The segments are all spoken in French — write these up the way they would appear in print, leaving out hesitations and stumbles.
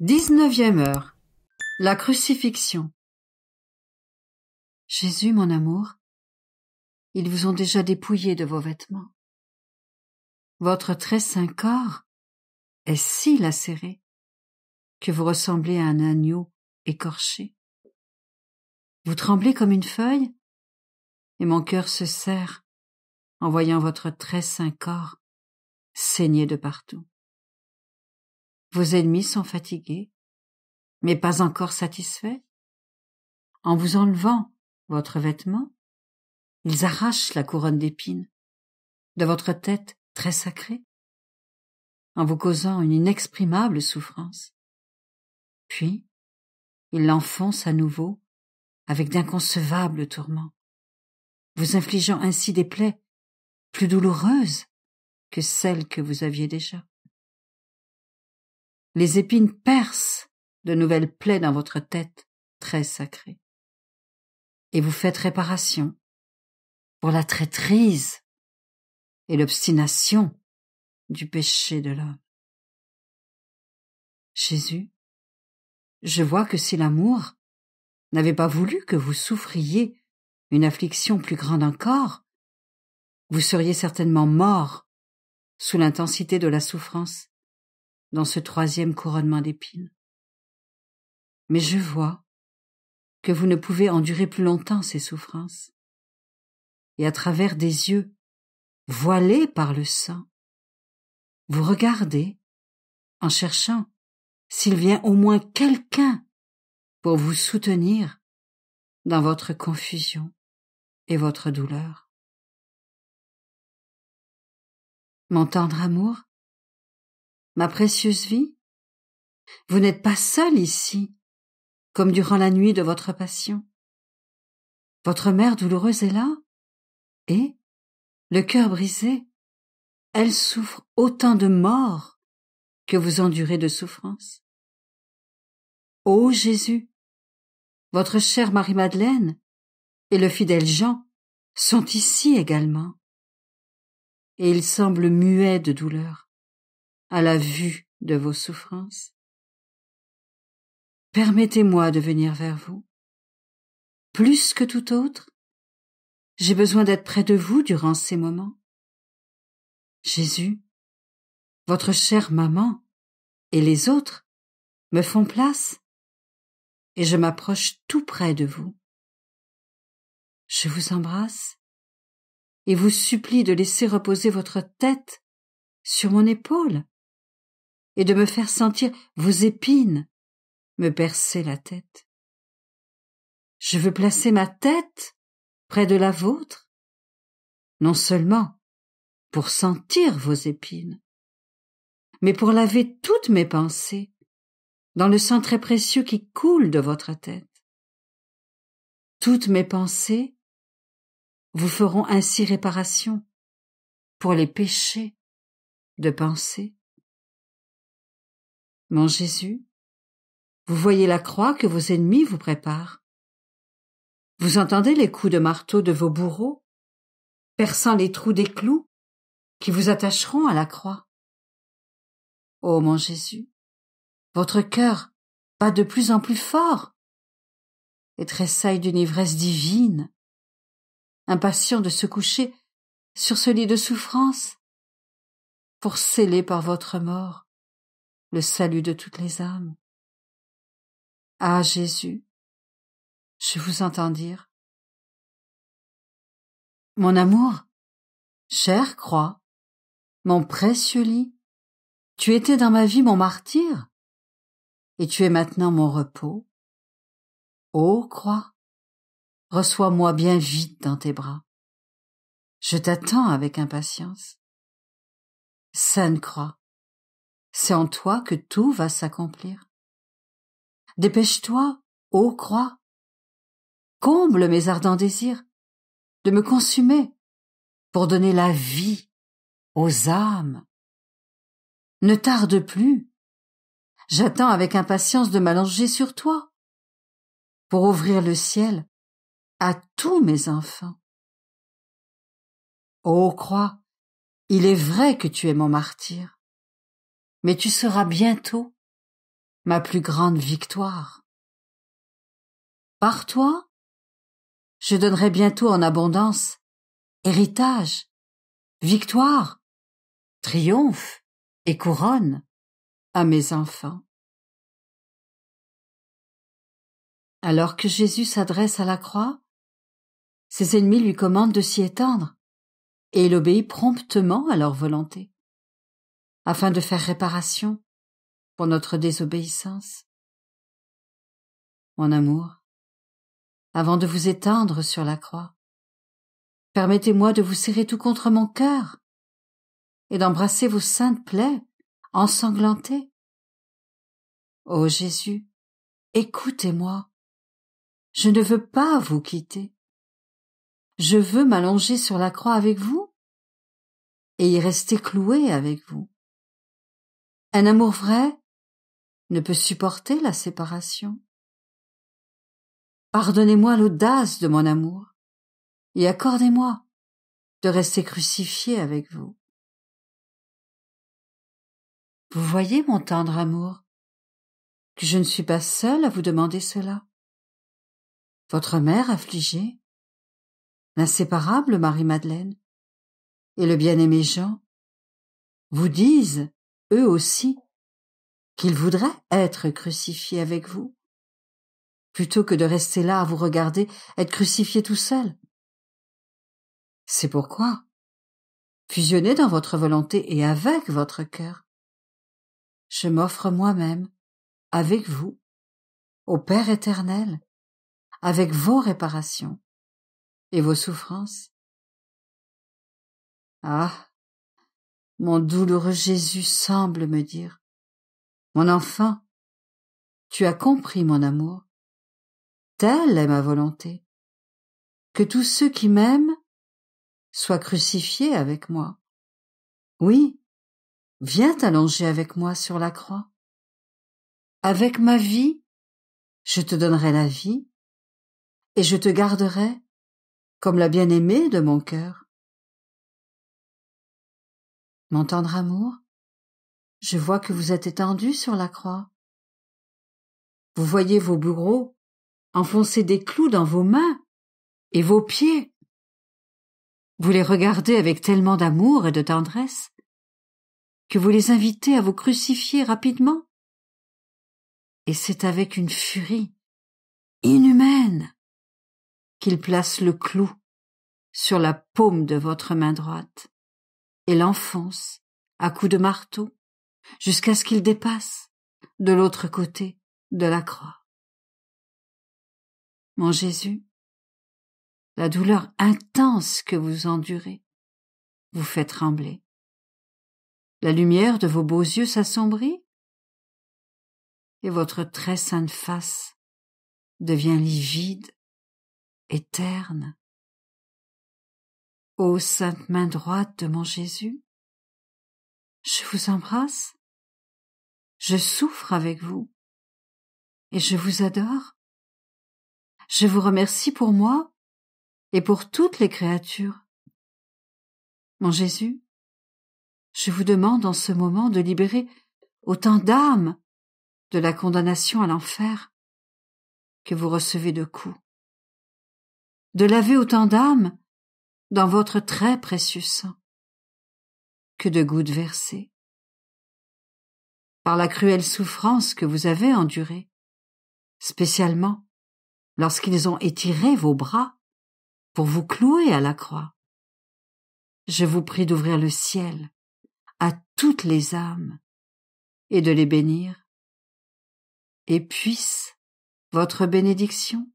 19e heure. La crucifixion. Jésus, mon amour, ils vous ont déjà dépouillé de vos vêtements. Votre très saint corps est si lacéré que vous ressemblez à un agneau écorché. Vous tremblez comme une feuille, et mon cœur se serre en voyant votre très saint corps saigner de partout. Vos ennemis sont fatigués, mais pas encore satisfaits. En vous enlevant votre vêtement, ils arrachent la couronne d'épines de votre tête très sacrée, en vous causant une inexprimable souffrance. Puis, ils l'enfoncent à nouveau avec d'inconcevables tourments, vous infligeant ainsi des plaies plus douloureuses que celles que vous aviez déjà. Les épines percent de nouvelles plaies dans votre tête très sacrée, et vous faites réparation pour la traîtrise et l'obstination du péché de l'homme. Jésus, je vois que si l'amour n'avait pas voulu que vous souffriez une affliction plus grande encore, vous seriez certainement mort sous l'intensité de la souffrance dans ce troisième couronnement d'épines. Mais je vois que vous ne pouvez endurer plus longtemps ces souffrances, et à travers des yeux voilés par le sang, vous regardez en cherchant s'il vient au moins quelqu'un pour vous soutenir dans votre confusion et votre douleur. Mon tendre amour, ma précieuse vie, vous n'êtes pas seul ici, comme durant la nuit de votre passion. Votre mère douloureuse est là, et, le cœur brisé, elle souffre autant de mort que vous endurez de souffrance. Ô Jésus, votre chère Marie-Madeleine et le fidèle Jean sont ici également, et ils semblent muets de douleur à la vue de vos souffrances. Permettez-moi de venir vers vous. Plus que tout autre, j'ai besoin d'être près de vous durant ces moments. Jésus, votre chère maman et les autres me font place, et je m'approche tout près de vous. Je vous embrasse et vous supplie de laisser reposer votre tête sur mon épaule et de me faire sentir vos épines me percer la tête. Je veux placer ma tête près de la vôtre, non seulement pour sentir vos épines, mais pour laver toutes mes pensées dans le sang très précieux qui coule de votre tête. Toutes mes pensées vous feront ainsi réparation pour les péchés de pensée. Mon Jésus, vous voyez la croix que vos ennemis vous préparent. Vous entendez les coups de marteau de vos bourreaux, perçant les trous des clous qui vous attacheront à la croix. Ô mon Jésus, votre cœur bat de plus en plus fort et tressaille d'une ivresse divine, impatient de se coucher sur ce lit de souffrance pour sceller par votre mort le salut de toutes les âmes. Ah Jésus, je vous entends dire: mon amour, chère croix, mon précieux lit, tu étais dans ma vie mon martyr, et tu es maintenant mon repos. Ô croix, reçois-moi bien vite dans tes bras. Je t'attends avec impatience. Sainte croix, c'est en toi que tout va s'accomplir. Dépêche-toi, ô croix, comble mes ardents désirs de me consumer pour donner la vie aux âmes. Ne tarde plus, j'attends avec impatience de m'allonger sur toi pour ouvrir le ciel à tous mes enfants. Ô croix, il est vrai que tu es mon martyr, mais tu seras bientôt ma plus grande victoire. Par toi, je donnerai bientôt en abondance héritage, victoire, triomphe et couronne à mes enfants. Alors que Jésus s'adresse à la croix, ses ennemis lui commandent de s'y étendre, et il obéit promptement à leur volonté, afin de faire réparation pour notre désobéissance. Mon amour, avant de vous étendre sur la croix, permettez-moi de vous serrer tout contre mon cœur et d'embrasser vos saintes plaies ensanglantées. Ô Jésus, écoutez-moi, je ne veux pas vous quitter. Je veux m'allonger sur la croix avec vous et y rester cloué avec vous. Un amour vrai ne peut supporter la séparation. Pardonnez-moi l'audace de mon amour et accordez-moi de rester crucifié avec vous. Vous voyez mon tendre amour, que je ne suis pas seule à vous demander cela. Votre mère affligée, l'inséparable Marie-Madeleine et le bien-aimé Jean vous disent, eux aussi, qu'ils voudraient être crucifiés avec vous, plutôt que de rester là à vous regarder être crucifié tout seul. C'est pourquoi, fusionnez dans votre volonté et avec votre cœur, je m'offre moi-même, avec vous, au Père éternel, avec vos réparations et vos souffrances. Ah, mon douloureux Jésus semble me dire, mon enfant, tu as compris mon amour, telle est ma volonté, que tous ceux qui m'aiment soient crucifiés avec moi. Oui, viens t'allonger avec moi sur la croix. Avec ma vie, je te donnerai la vie, et je te garderai comme la bien-aimée de mon cœur. Mon tendre amour, je vois que vous êtes étendu sur la croix. Vous voyez vos bourreaux enfoncer des clous dans vos mains et vos pieds. Vous les regardez avec tellement d'amour et de tendresse que vous les invitez à vous crucifier rapidement. Et c'est avec une furie inhumaine qu'ils placent le clou sur la paume de votre main droite et l'enfoncent à coups de marteau jusqu'à ce qu'il dépasse de l'autre côté de la croix. Mon Jésus, la douleur intense que vous endurez vous fait trembler. La lumière de vos beaux yeux s'assombrit et votre très sainte face devient livide et terne. Ô sainte main droite de mon Jésus, je vous embrasse, je souffre avec vous et je vous adore. Je vous remercie pour moi et pour toutes les créatures. Mon Jésus, je vous demande en ce moment de libérer autant d'âmes de la condamnation à l'enfer que vous recevez de coups, de laver autant d'âmes dans votre très précieux sang que de gouttes versées. Par la cruelle souffrance que vous avez endurée, spécialement lorsqu'ils ont étiré vos bras pour vous clouer à la croix, je vous prie d'ouvrir le ciel à toutes les âmes et de les bénir. Et puisse votre bénédiction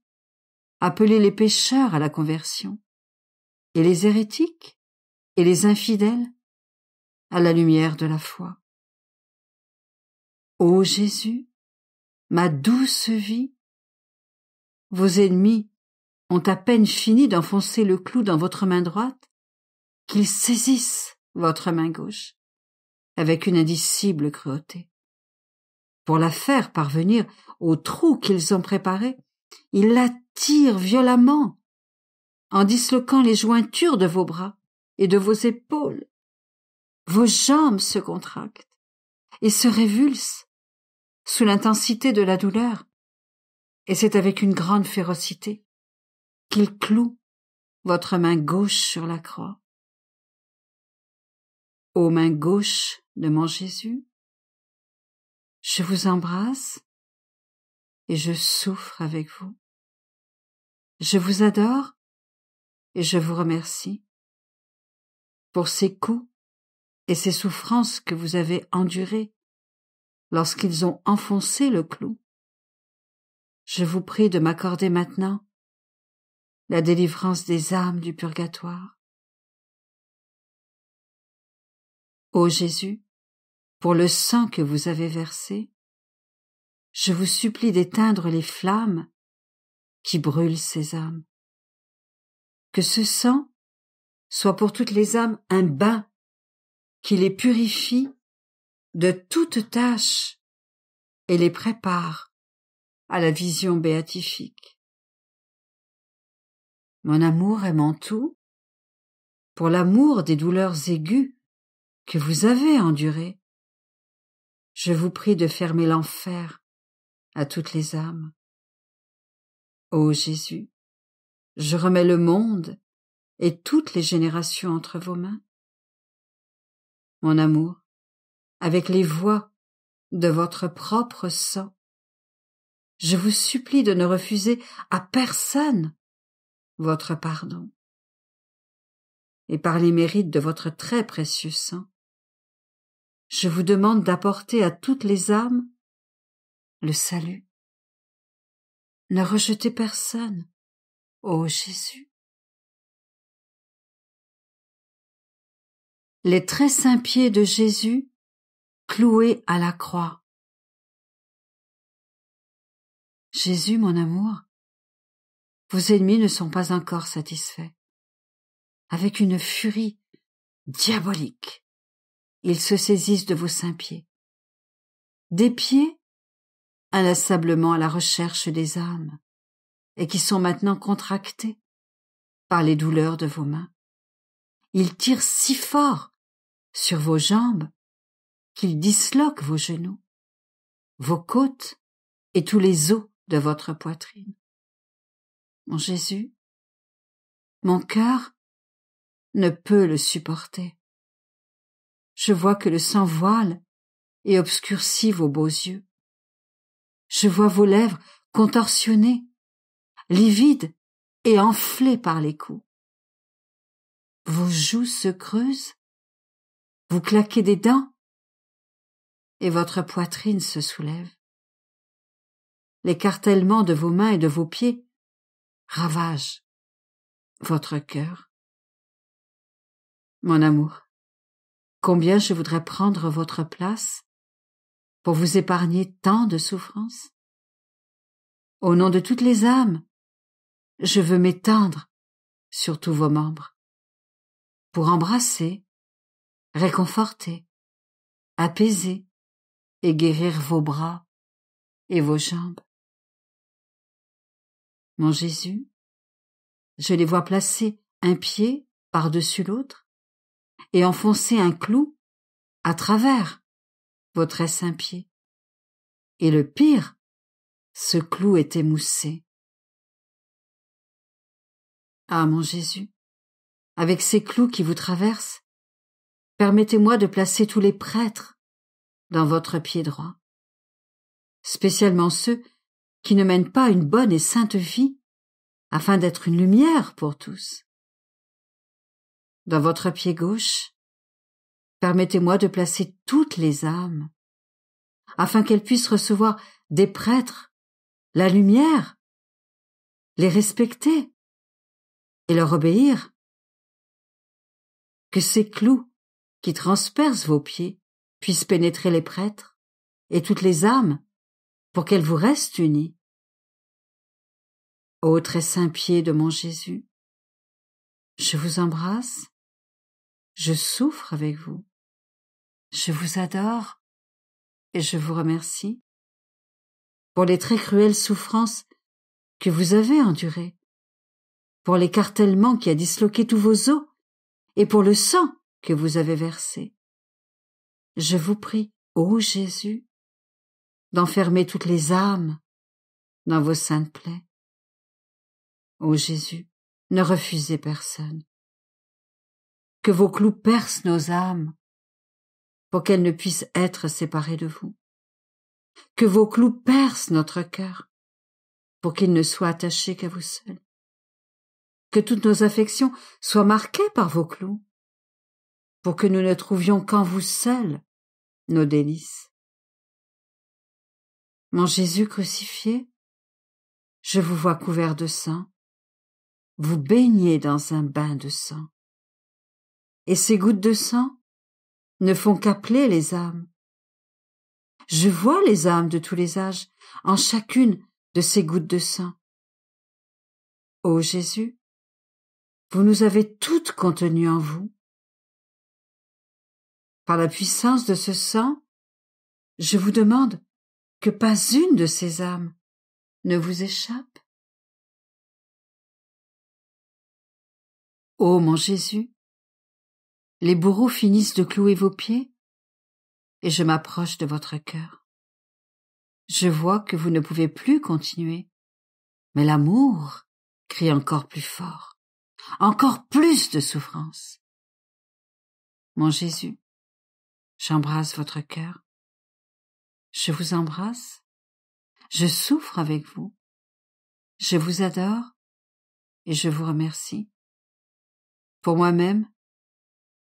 appeler les pécheurs à la conversion et les hérétiques et les infidèles à la lumière de la foi. Ô Jésus, ma douce vie, vos ennemis ont à peine fini d'enfoncer le clou dans votre main droite qu'ils saisissent votre main gauche avec une indicible cruauté. Pour la faire parvenir au trou qu'ils ont préparé, ils la tirent violemment en disloquant les jointures de vos bras et de vos épaules. Vos jambes se contractent et se révulsent sous l'intensité de la douleur, et c'est avec une grande férocité qu'il cloue votre main gauche sur la croix. Ô main gauche de mon Jésus, je vous embrasse et je souffre avec vous. Je vous adore et je vous remercie pour ces coups et ces souffrances que vous avez endurées lorsqu'ils ont enfoncé le clou. Je vous prie de m'accorder maintenant la délivrance des âmes du purgatoire. Ô Jésus, pour le sang que vous avez versé, je vous supplie d'éteindre les flammes qui brûlent ces âmes. Que ce sang soit pour toutes les âmes un bain qui les purifie de toute tâche et les prépare à la vision béatifique. Mon amour est mon tout, pour l'amour des douleurs aiguës que vous avez endurées, je vous prie de fermer l'enfer à toutes les âmes. Ô Jésus, je remets le monde et toutes les générations entre vos mains. Mon amour, avec les voies de votre propre sang, je vous supplie de ne refuser à personne votre pardon. Et par les mérites de votre très précieux sang, je vous demande d'apporter à toutes les âmes le salut. Ne rejetez personne, ô Jésus. Les très saints pieds de Jésus cloués à la croix. Jésus, mon amour, vos ennemis ne sont pas encore satisfaits. Avec une furie diabolique, ils se saisissent de vos saints pieds. Des pieds inlassablement à la recherche des âmes et qui sont maintenant contractés par les douleurs de vos mains. Ils tirent si fort sur vos jambes qu'ils disloquent vos genoux, vos côtes et tous les os de votre poitrine. Mon Jésus, mon cœur ne peut le supporter. Je vois que le sang voile et obscurcit vos beaux yeux. Je vois vos lèvres contorsionnées, livides et enflées par les coups. Vos joues se creusent, vous claquez des dents et votre poitrine se soulève. L'écartèlement de vos mains et de vos pieds ravage votre cœur. Mon amour, combien je voudrais prendre votre place pour vous épargner tant de souffrances. Au nom de toutes les âmes, je veux m'étendre sur tous vos membres, pour embrasser, réconforter, apaiser et guérir vos bras et vos jambes. Mon Jésus, je les vois placer un pied par-dessus l'autre et enfoncer un clou à travers vos très saints pieds. Et le pire, ce clou est émoussé. Ah, mon Jésus, avec ces clous qui vous traversent, permettez-moi de placer tous les prêtres dans votre pied droit, spécialement ceux qui ne mènent pas une bonne et sainte vie, afin d'être une lumière pour tous. Dans votre pied gauche, permettez-moi de placer toutes les âmes, afin qu'elles puissent recevoir des prêtres la lumière, les respecter et leur obéir. Que ces clous qui transpercent vos pieds puissent pénétrer les prêtres et toutes les âmes pour qu'elles vous restent unies. Ô très saint pied de mon Jésus, je vous embrasse, je souffre avec vous, je vous adore et je vous remercie pour les très cruelles souffrances que vous avez endurées, pour l'écartèlement qui a disloqué tous vos os et pour le sang que vous avez versé. Je vous prie, ô Jésus, d'enfermer toutes les âmes dans vos saintes plaies. Ô Jésus, ne refusez personne. Que vos clous percent nos âmes pour qu'elles ne puissent être séparées de vous. Que vos clous percent notre cœur pour qu'il ne soit attaché qu'à vous seul. Que toutes nos affections soient marquées par vos clous pour que nous ne trouvions qu'en vous seul nos délices. Mon Jésus crucifié, je vous vois couvert de sang, vous baignez dans un bain de sang. Et ces gouttes de sang ne font qu'appeler les âmes. Je vois les âmes de tous les âges en chacune de ces gouttes de sang. Ô Jésus, vous nous avez toutes contenues en vous. Par la puissance de ce sang, je vous demande que pas une de ces âmes ne vous échappe. Ô mon Jésus, les bourreaux finissent de clouer vos pieds et je m'approche de votre cœur. Je vois que vous ne pouvez plus continuer, mais l'amour crie encore plus fort, encore plus de souffrance. Mon Jésus, j'embrasse votre cœur. Je vous embrasse, je souffre avec vous, je vous adore et je vous remercie. Pour moi-même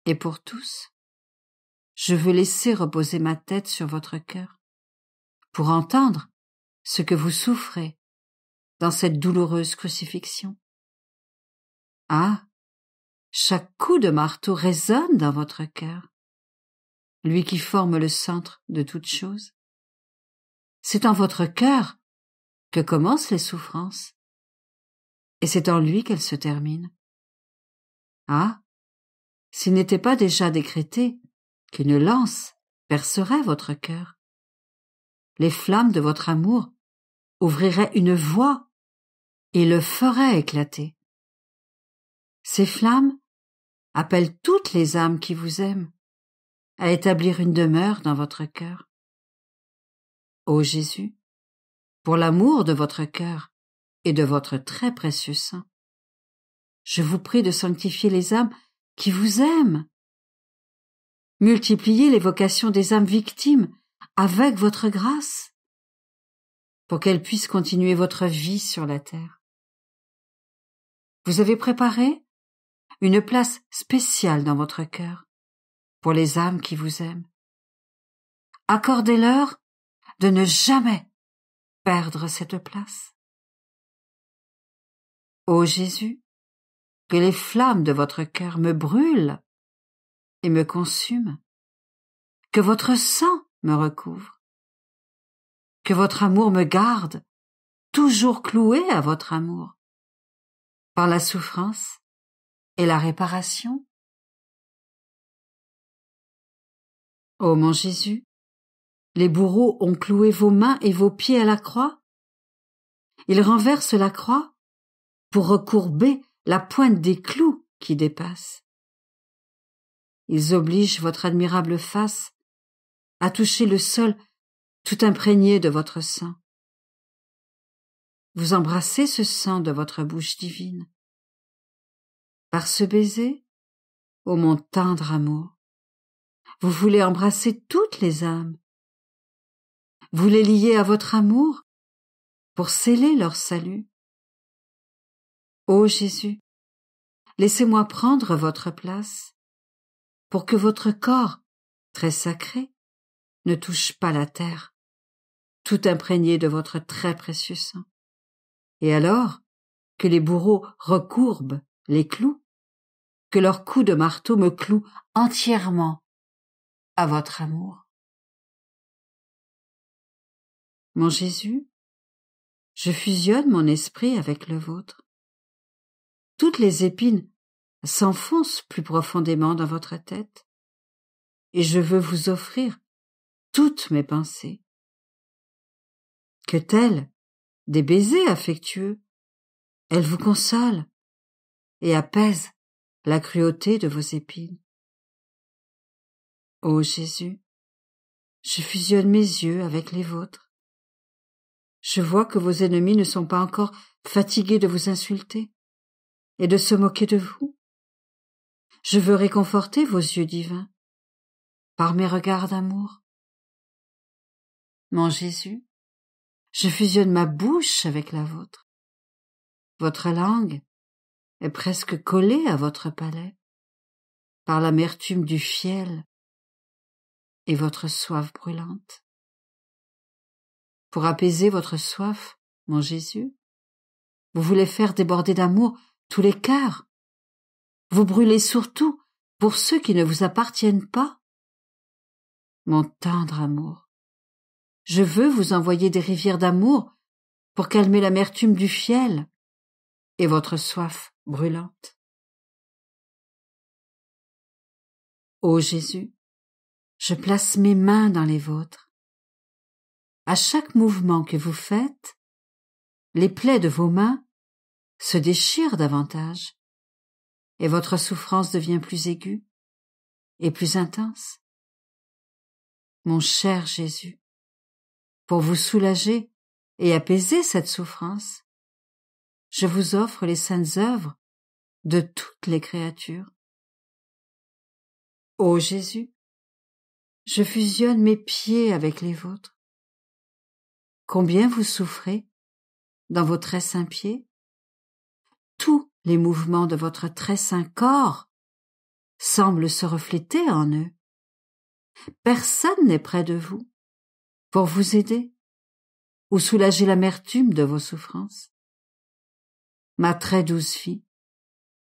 et pour tous, je veux laisser reposer ma tête sur votre cœur pour entendre ce que vous souffrez dans cette douloureuse crucifixion. Ah, chaque coup de marteau résonne dans votre cœur, lui qui forme le centre de toute chose. C'est en votre cœur que commencent les souffrances, et c'est en lui qu'elles se terminent. Ah, s'il n'était pas déjà décrété qu'une lance percerait votre cœur, les flammes de votre amour ouvriraient une voie et le feraient éclater. Ces flammes appellent toutes les âmes qui vous aiment à établir une demeure dans votre cœur. Ô Jésus, pour l'amour de votre cœur et de votre très précieux sang, je vous prie de sanctifier les âmes qui vous aiment. Multipliez les vocations des âmes victimes avec votre grâce, pour qu'elles puissent continuer votre vie sur la terre. Vous avez préparé une place spéciale dans votre cœur pour les âmes qui vous aiment. Accordez-leur de ne jamais perdre cette place. Ô Jésus, que les flammes de votre cœur me brûlent et me consument, que votre sang me recouvre, que votre amour me garde, toujours cloué à votre amour, par la souffrance et la réparation. Ô mon Jésus, les bourreaux ont cloué vos mains et vos pieds à la croix. Ils renversent la croix pour recourber la pointe des clous qui dépassent. Ils obligent votre admirable face à toucher le sol tout imprégné de votre sang. Vous embrassez ce sang de votre bouche divine. Par ce baiser, ô mon tendre amour, vous voulez embrasser toutes les âmes. Vous les liez à votre amour pour sceller leur salut. Ô Jésus, laissez-moi prendre votre place pour que votre corps, très sacré, ne touche pas la terre, tout imprégné de votre très précieux sang. Et alors, que les bourreaux recourbent les clous, que leurs coups de marteau me clouent entièrement à votre amour. Mon Jésus, je fusionne mon esprit avec le vôtre. Toutes les épines s'enfoncent plus profondément dans votre tête, et je veux vous offrir toutes mes pensées. Que tels des baisers affectueux, elles vous consolent et apaisent la cruauté de vos épines. Ô Jésus, je fusionne mes yeux avec les vôtres, Je vois que vos ennemis ne sont pas encore fatigués de vous insulter et de se moquer de vous. Je veux réconforter vos yeux divins par mes regards d'amour. Mon Jésus, je fusionne ma bouche avec la vôtre. Votre langue est presque collée à votre palais par l'amertume du fiel et votre soif brûlante. Pour apaiser votre soif, mon Jésus, vous voulez faire déborder d'amour tous les cœurs. Vous brûlez surtout pour ceux qui ne vous appartiennent pas. Mon tendre amour, je veux vous envoyer des rivières d'amour pour calmer l'amertume du fiel et votre soif brûlante. Ô Jésus, je place mes mains dans les vôtres. À chaque mouvement que vous faites, les plaies de vos mains se déchirent davantage et votre souffrance devient plus aiguë et plus intense. Mon cher Jésus, pour vous soulager et apaiser cette souffrance, je vous offre les saintes œuvres de toutes les créatures. Ô Jésus, je fusionne mes pieds avec les vôtres. Combien vous souffrez dans vos très saints pieds? Tous les mouvements de votre très saint corps semblent se refléter en eux. Personne n'est près de vous pour vous aider ou soulager l'amertume de vos souffrances. Ma très douce fille,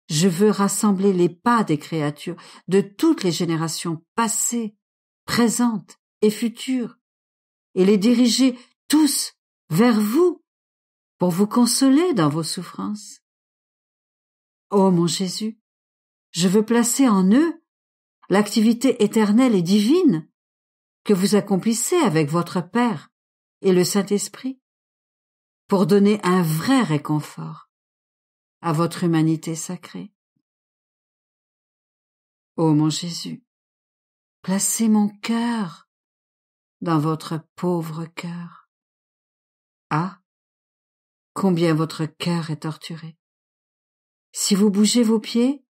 je veux rassembler les pas des créatures de toutes les générations passées, présentes et futures, et les diriger tous vers vous pour vous consoler dans vos souffrances. Ô mon Jésus, je veux placer en eux l'activité éternelle et divine que vous accomplissez avec votre Père et le Saint-Esprit pour donner un vrai réconfort à votre humanité sacrée. Ô mon Jésus, placez mon cœur dans votre pauvre cœur. Ah, combien votre cœur est torturé. Si vous bougez vos pieds,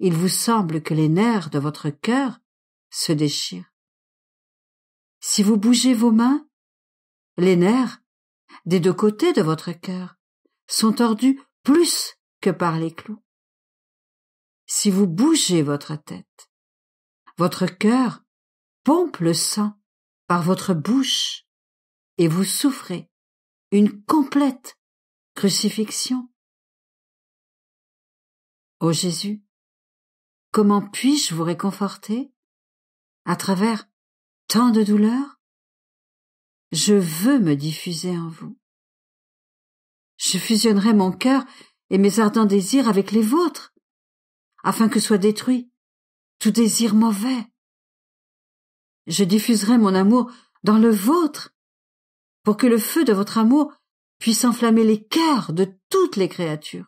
il vous semble que les nerfs de votre cœur se déchirent. Si vous bougez vos mains, les nerfs des deux côtés de votre cœur sont tordus plus que par les clous. Si vous bougez votre tête, votre cœur pompe le sang par votre bouche et vous souffrez une complète crucifixion. Ô Jésus, comment puis-je vous réconforter à travers tant de douleurs? Je veux me diffuser en vous. Je fusionnerai mon cœur et mes ardents désirs avec les vôtres, afin que soit détruit tout désir mauvais. Je diffuserai mon amour dans le vôtre, pour que le feu de votre amour puisse enflammer les cœurs de toutes les créatures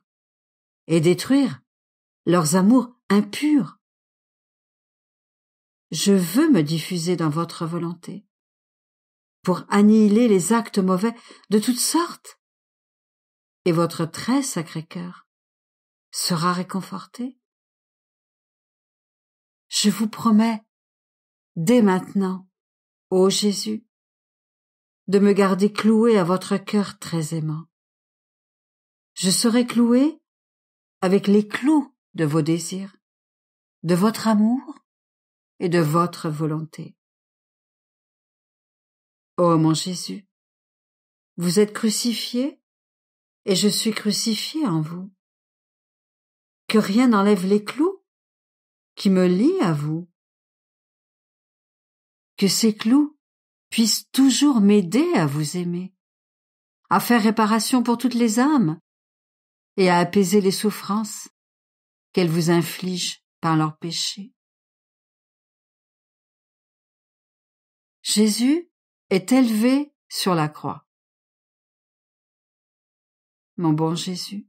et détruire leurs amours impurs. Je veux me diffuser dans votre volonté, pour annihiler les actes mauvais de toutes sortes, et votre très sacré cœur sera réconforté. Je vous promets, dès maintenant, ô Jésus, de me garder cloué à votre cœur très aimant. Je serai cloué avec les clous de vos désirs, de votre amour et de votre volonté. Ô mon Jésus, vous êtes crucifié et je suis crucifié en vous. Que rien n'enlève les clous qui me lient à vous. Que ces clous puissent toujours m'aider à vous aimer, à faire réparation pour toutes les âmes et à apaiser les souffrances qu'elles vous infligent par leurs péchés. Jésus est élevé sur la croix. Mon bon Jésus,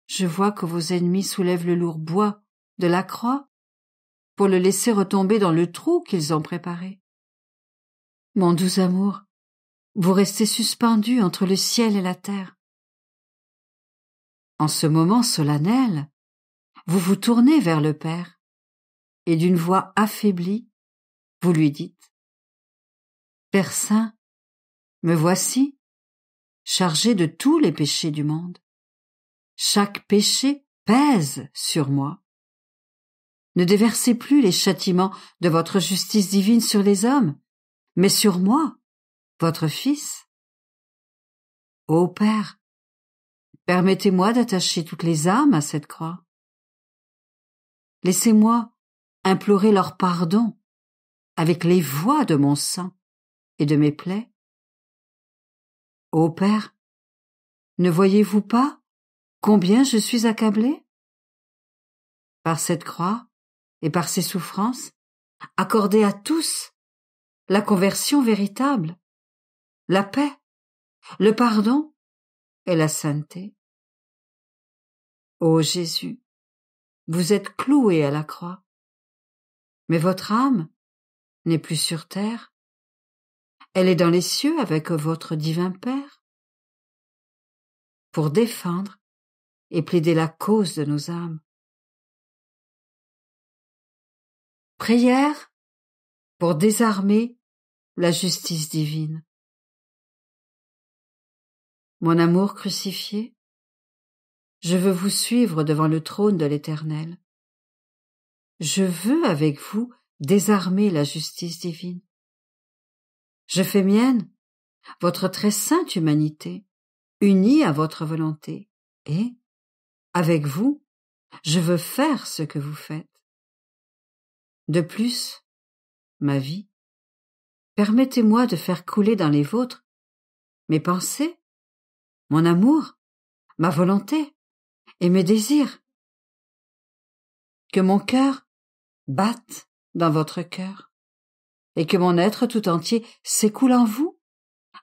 je vois que vos ennemis soulèvent le lourd bois de la croix pour le laisser retomber dans le trou qu'ils ont préparé. Mon doux amour, vous restez suspendu entre le ciel et la terre. En ce moment solennel, vous vous tournez vers le Père, et d'une voix affaiblie, vous lui dites: Père Saint, me voici, chargé de tous les péchés du monde. Chaque péché pèse sur moi. Ne déversez plus les châtiments de votre justice divine sur les hommes, mais sur moi, votre Fils. Ô Père, permettez-moi d'attacher toutes les âmes à cette croix. Laissez-moi implorer leur pardon avec les voix de mon sang et de mes plaies. Ô Père, ne voyez-vous pas combien je suis accablé? Par cette croix et par ces souffrances, accordez à tous la conversion véritable, la paix, le pardon et la sainteté. Ô Jésus, vous êtes cloué à la croix, mais votre âme n'est plus sur terre, elle est dans les cieux avec votre divin Père, pour défendre et plaider la cause de nos âmes. Prière pour désarmer la justice divine. Mon amour crucifié, je veux vous suivre devant le trône de l'Éternel. Je veux avec vous désarmer la justice divine. Je fais mienne votre très sainte humanité, unie à votre volonté, et, avec vous, je veux faire ce que vous faites. De plus, ma vie, permettez-moi de faire couler dans les vôtres mes pensées, mon amour, ma volonté et mes désirs. Que mon cœur batte dans votre cœur et que mon être tout entier s'écoule en vous,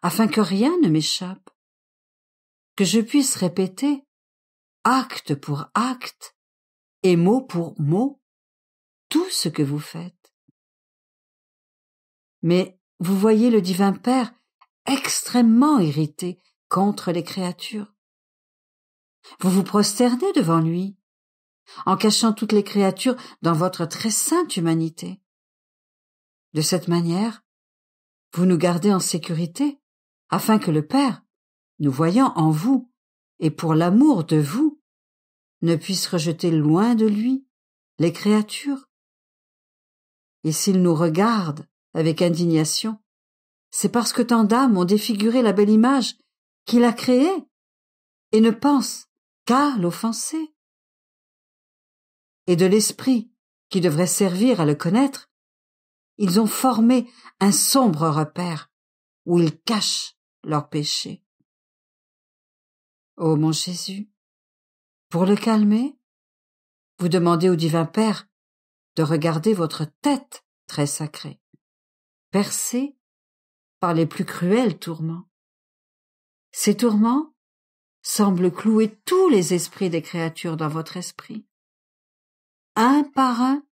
afin que rien ne m'échappe, que je puisse répéter, acte pour acte et mot pour mot, tout ce que vous faites. Mais vous voyez le divin Père extrêmement irrité contre les créatures. Vous vous prosternez devant lui, en cachant toutes les créatures dans votre très sainte humanité. De cette manière, vous nous gardez en sécurité, afin que le Père, nous voyant en vous et pour l'amour de vous, ne puisse rejeter loin de lui les créatures. Et s'il nous regarde avec indignation, c'est parce que tant d'âmes ont défiguré la belle image qu'il a créée et ne pensent qu'à l'offenser. Et de l'esprit qui devrait servir à le connaître, ils ont formé un sombre repère où ils cachent leurs péchés. Ô mon Jésus, pour le calmer, vous demandez au divin Père de regarder votre tête très sacrée, percée par les plus cruels tourments. Ces tourments semblent clouer tous les esprits des créatures dans votre esprit. Un par un,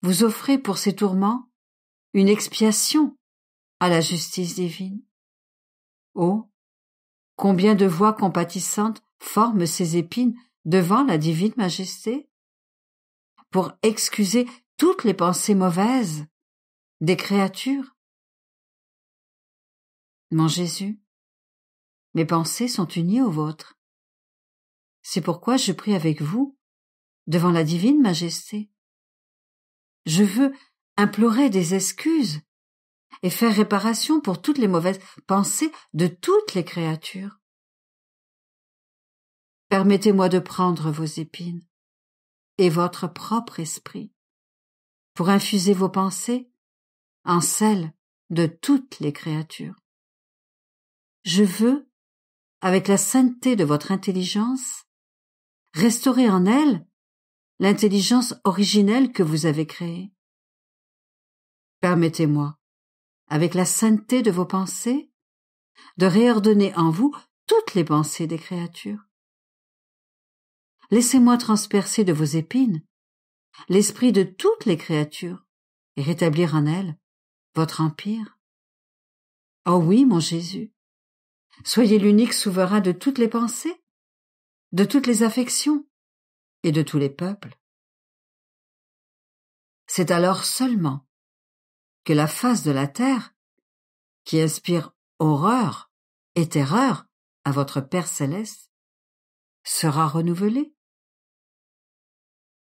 vous offrez pour ces tourments une expiation à la justice divine. Oh, combien de voix compatissantes forment ces épines devant la divine majesté pour excuser toutes les pensées mauvaises des créatures. Mon Jésus, mes pensées sont unies aux vôtres. C'est pourquoi je prie avec vous devant la divine majesté. Je veux implorer des excuses et faire réparation pour toutes les mauvaises pensées de toutes les créatures. Permettez-moi de prendre vos épines et votre propre esprit pour infuser vos pensées en celles de toutes les créatures. Je veux, avec la sainteté de votre intelligence, restaurer en elles l'intelligence originelle que vous avez créée. Permettez-moi, avec la sainteté de vos pensées, de réordonner en vous toutes les pensées des créatures. Laissez-moi transpercer de vos épines l'esprit de toutes les créatures et rétablir en elles votre empire. Oh oui, mon Jésus, soyez l'unique souverain de toutes les pensées, de toutes les affections et de tous les peuples. C'est alors seulement que la face de la terre, qui inspire horreur et terreur à votre Père céleste, sera renouvelée.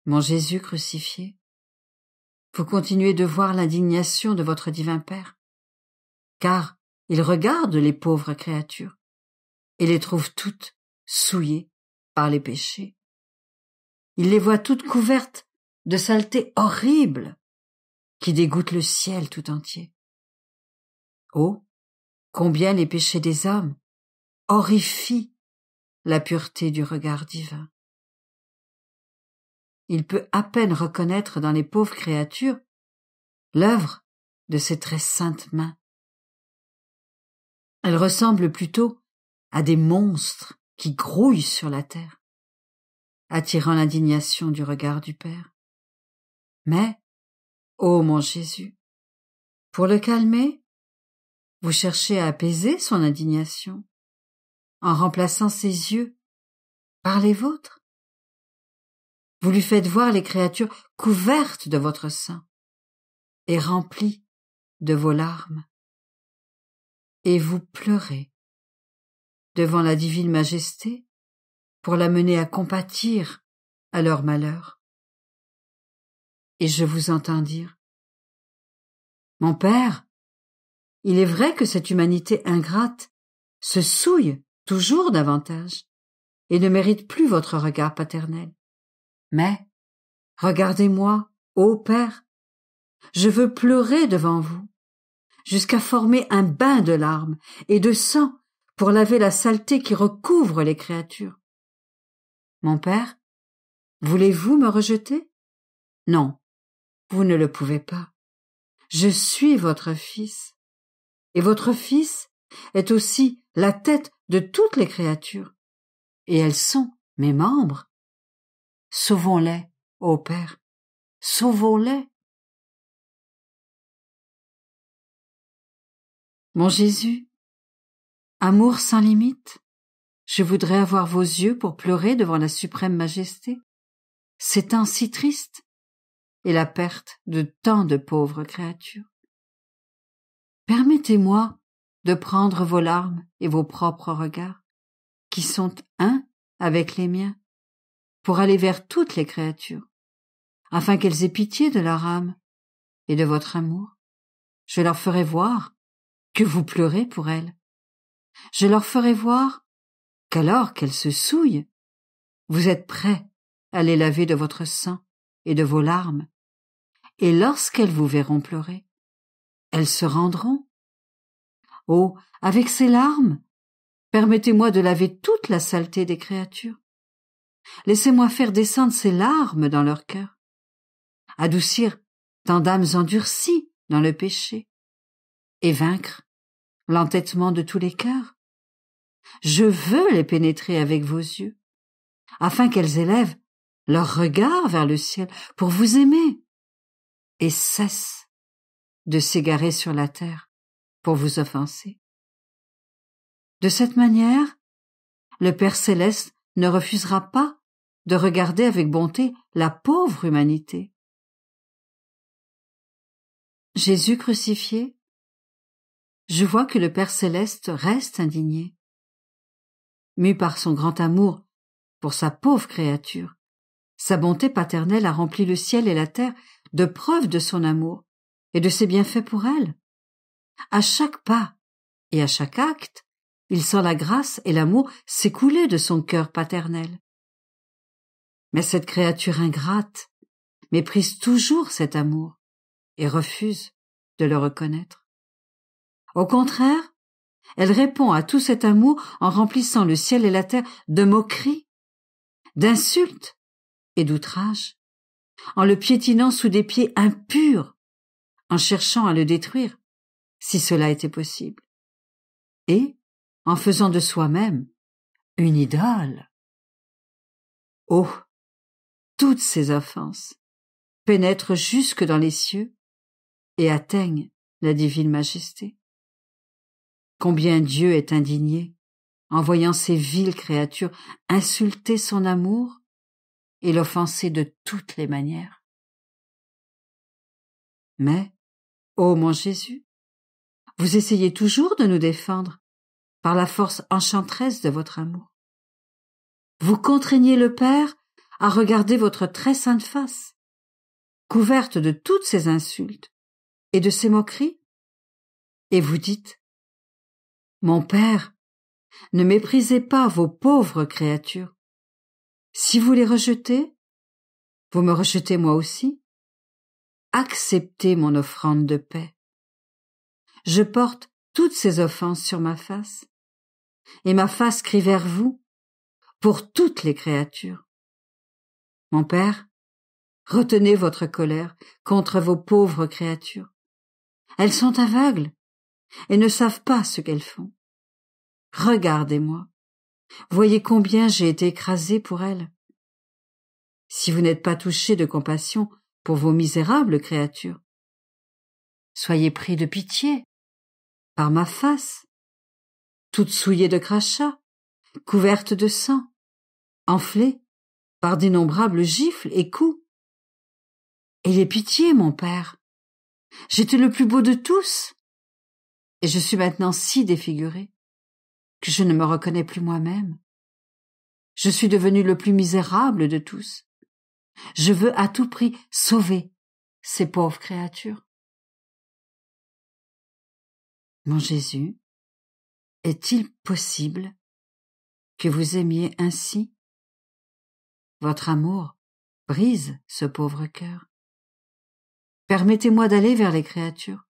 Mon Jésus crucifié, vous continuez de voir l'indignation de votre divin Père, car il regarde les pauvres créatures et les trouve toutes souillées par les péchés. Il les voit toutes couvertes de saletés horribles qui dégoûtent le ciel tout entier. Oh, combien les péchés des hommes horrifient la pureté du regard divin. Il peut à peine reconnaître dans les pauvres créatures l'œuvre de ses très saintes mains. Elles ressemblent plutôt à des monstres qui grouillent sur la terre, attirant l'indignation du regard du Père. Mais, ô mon Jésus, pour le calmer, vous cherchez à apaiser son indignation en remplaçant ses yeux par les vôtres. Vous lui faites voir les créatures couvertes de votre sang et remplies de vos larmes. Et vous pleurez devant la divine majesté pour la mener à compatir à leur malheur. Et je vous entends dire: Mon Père, il est vrai que cette humanité ingrate se souille toujours davantage et ne mérite plus votre regard paternel. Mais, regardez-moi, ô Père, je veux pleurer devant vous, jusqu'à former un bain de larmes et de sang pour laver la saleté qui recouvre les créatures. Mon Père, voulez-vous me rejeter? Non, vous ne le pouvez pas. Je suis votre Fils, et votre Fils est aussi la tête de toutes les créatures, et elles sont mes membres. Sauvons-les, ô Père, sauvons-les. Mon Jésus, amour sans limite, je voudrais avoir vos yeux pour pleurer devant la suprême majesté, ces temps si tristes, et la perte de tant de pauvres créatures. Permettez-moi de prendre vos larmes et vos propres regards, qui sont un avec les miens, pour aller vers toutes les créatures, afin qu'elles aient pitié de leur âme et de votre amour. Je leur ferai voir que vous pleurez pour elles. Je leur ferai voir qu'alors qu'elles se souillent, vous êtes prêts à les laver de votre sang et de vos larmes, et lorsqu'elles vous verront pleurer, elles se rendront. Oh, avec ces larmes, permettez-moi de laver toute la saleté des créatures. Laissez-moi faire descendre ces larmes dans leur cœur, adoucir tant d'âmes endurcies dans le péché, et vaincre l'entêtement de tous les cœurs. Je veux les pénétrer avec vos yeux, afin qu'elles élèvent leur regard vers le ciel pour vous aimer, et cessent de s'égarer sur la terre pour vous offenser. De cette manière, le Père céleste ne refusera pas de regarder avec bonté la pauvre humanité. Jésus crucifié, je vois que le Père céleste reste indigné. Mû par son grand amour pour sa pauvre créature, sa bonté paternelle a rempli le ciel et la terre de preuves de son amour et de ses bienfaits pour elle. À chaque pas et à chaque acte, il sent la grâce et l'amour s'écouler de son cœur paternel. Mais cette créature ingrate méprise toujours cet amour et refuse de le reconnaître. Au contraire, elle répond à tout cet amour en remplissant le ciel et la terre de moqueries, d'insultes et d'outrages, en le piétinant sous des pieds impurs, en cherchant à le détruire, si cela était possible, et en faisant de soi-même une idole. Oh, toutes ces offenses pénètrent jusque dans les cieux et atteignent la divine majesté. combien Dieu est indigné en voyant ces viles créatures insulter son amour et l'offenser de toutes les manières. Mais, ô mon Jésus, vous essayez toujours de nous défendre par la force enchanteresse de votre amour. Vous contraignez le Père à regarder votre très sainte face, couverte de toutes ces insultes et de ces moqueries, et vous dites: Mon Père, ne méprisez pas vos pauvres créatures. Si vous les rejetez, vous me rejetez moi aussi. Acceptez mon offrande de paix. Je porte toutes ces offenses sur ma face, et ma face crie vers vous pour toutes les créatures. Mon Père, retenez votre colère contre vos pauvres créatures. Elles sont aveugles et ne savent pas ce qu'elles font. Regardez-moi, voyez combien j'ai été écrasé pour elles. Si vous n'êtes pas touché de compassion pour vos misérables créatures, soyez pris de pitié par ma face, toute souillée de crachats, couverte de sang, enflée par d'innombrables gifles et coups. Ayez pitié, mon Père. J'étais le plus beau de tous, et je suis maintenant si défiguré que je ne me reconnais plus moi-même. Je suis devenu le plus misérable de tous. Je veux à tout prix sauver ces pauvres créatures. Mon Jésus, est-il possible que vous aimiez ainsi? Votre amour brise ce pauvre cœur. Permettez-moi d'aller vers les créatures,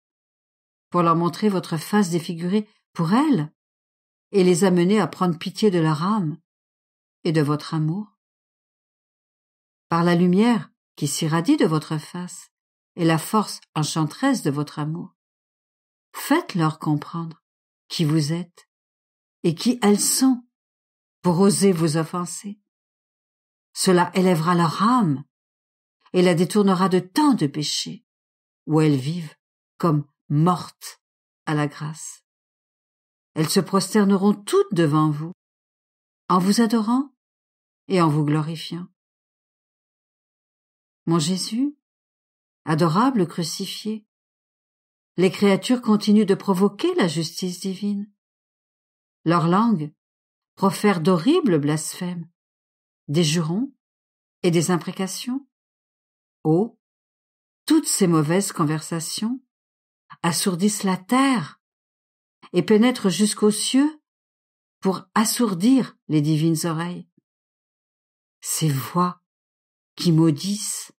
pour leur montrer votre face défigurée pour elles, et les amener à prendre pitié de leur âme et de votre amour. Par la lumière qui s'irradie de votre face et la force enchanteresse de votre amour, faites-leur comprendre qui vous êtes et qui elles sont pour oser vous offenser. Cela élèvera leur âme et la détournera de tant de péchés où elles vivent comme mortes à la grâce. Elles se prosterneront toutes devant vous, en vous adorant et en vous glorifiant. Mon Jésus, adorable crucifié, les créatures continuent de provoquer la justice divine. Leur langue profère d'horribles blasphèmes, des jurons et des imprécations. Oh, toutes ces mauvaises conversations assourdissent la terre et pénètrent jusqu'aux cieux pour assourdir les divines oreilles. Ces voix qui maudissent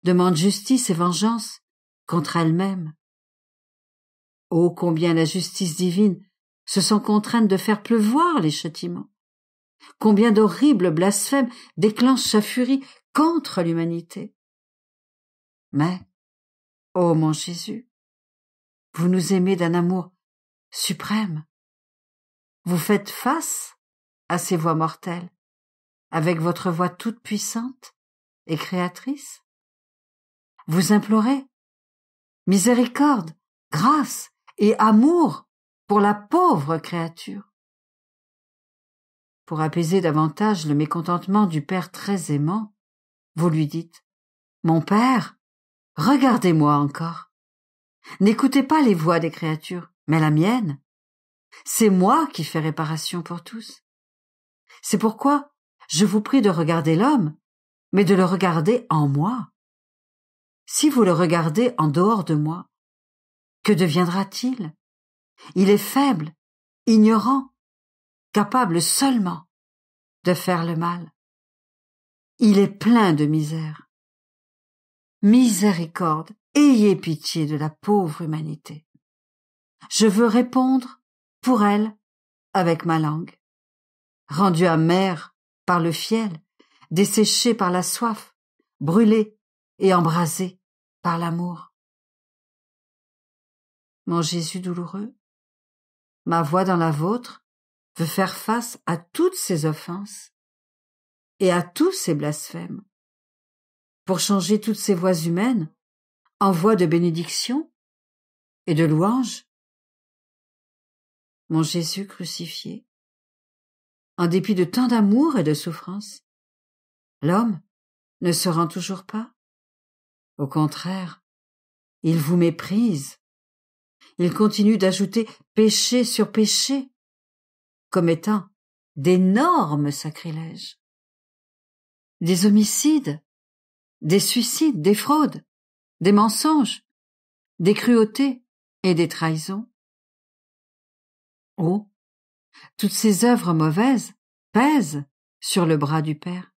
demandent justice et vengeance contre elles-mêmes. Oh, combien la justice divine se sent contrainte de faire pleuvoir les châtiments. Combien d'horribles blasphèmes déclenchent sa furie contre l'humanité. Mais, ô mon Jésus, vous nous aimez d'un amour suprême. Vous faites face à ces voix mortelles avec votre voix toute puissante et créatrice. Vous implorez miséricorde, grâce et amour pour la pauvre créature. Pour apaiser davantage le mécontentement du Père très aimant, vous lui dites: Mon Père, regardez-moi encore. N'écoutez pas les voix des créatures, mais la mienne. C'est moi qui fais réparation pour tous. C'est pourquoi je vous prie de regarder l'homme, mais de le regarder en moi. Si vous le regardez en dehors de moi, que deviendra-t-il? Il est faible, ignorant, capable seulement de faire le mal. Il est plein de misère. Miséricorde, ayez pitié de la pauvre humanité. Je veux répondre pour elle avec ma langue, rendue amère par le fiel, desséchée par la soif, brûlée et embrasée par l'amour. Mon Jésus douloureux, ma voix dans la vôtre veut faire face à toutes ces offenses et à tous ces blasphèmes, pour changer toutes ces voix humaines en voix de bénédiction et de louange. mon Jésus crucifié. En dépit de tant d'amour et de souffrance, l'homme ne se rend toujours pas. Au contraire, il vous méprise. Il continue d'ajouter péché sur péché, commettant d'énormes sacrilèges. Des homicides, des suicides, des fraudes, des mensonges, des cruautés et des trahisons. Oh, toutes ces œuvres mauvaises pèsent sur le bras du Père.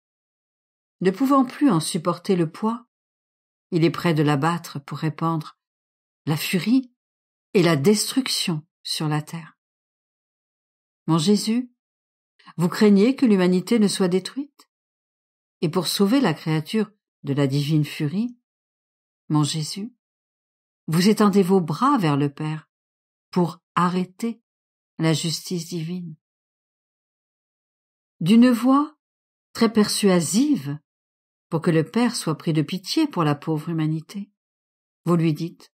Ne pouvant plus en supporter le poids, il est prêt de l'abattre pour répandre la furie et la destruction sur la terre. Mon Jésus, vous craignez que l'humanité ne soit détruite? Et pour sauver la créature de la divine furie, mon Jésus, vous étendez vos bras vers le Père pour arrêter la justice divine. D'une voix très persuasive, pour que le Père soit pris de pitié pour la pauvre humanité, vous lui dites: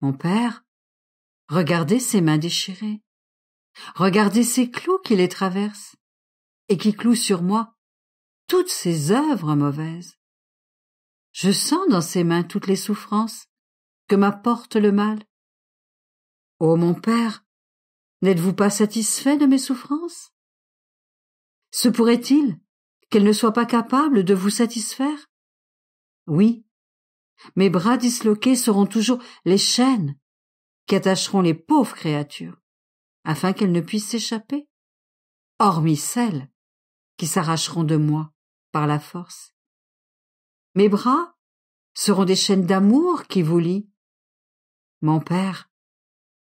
Mon Père, regardez ces mains déchirées, regardez ces clous qui les traversent et qui clouent sur moi toutes ces œuvres mauvaises. Je sens dans ces mains toutes les souffrances que m'apporte le mal. Ô mon Père, n'êtes-vous pas satisfait de mes souffrances? Se pourrait-il qu'elles ne soient pas capables de vous satisfaire? Oui, mes bras disloqués seront toujours les chaînes qui attacheront les pauvres créatures, afin qu'elles ne puissent s'échapper, hormis celles qui s'arracheront de moi par la force. Mes bras seront des chaînes d'amour qui vous lient. Mon Père,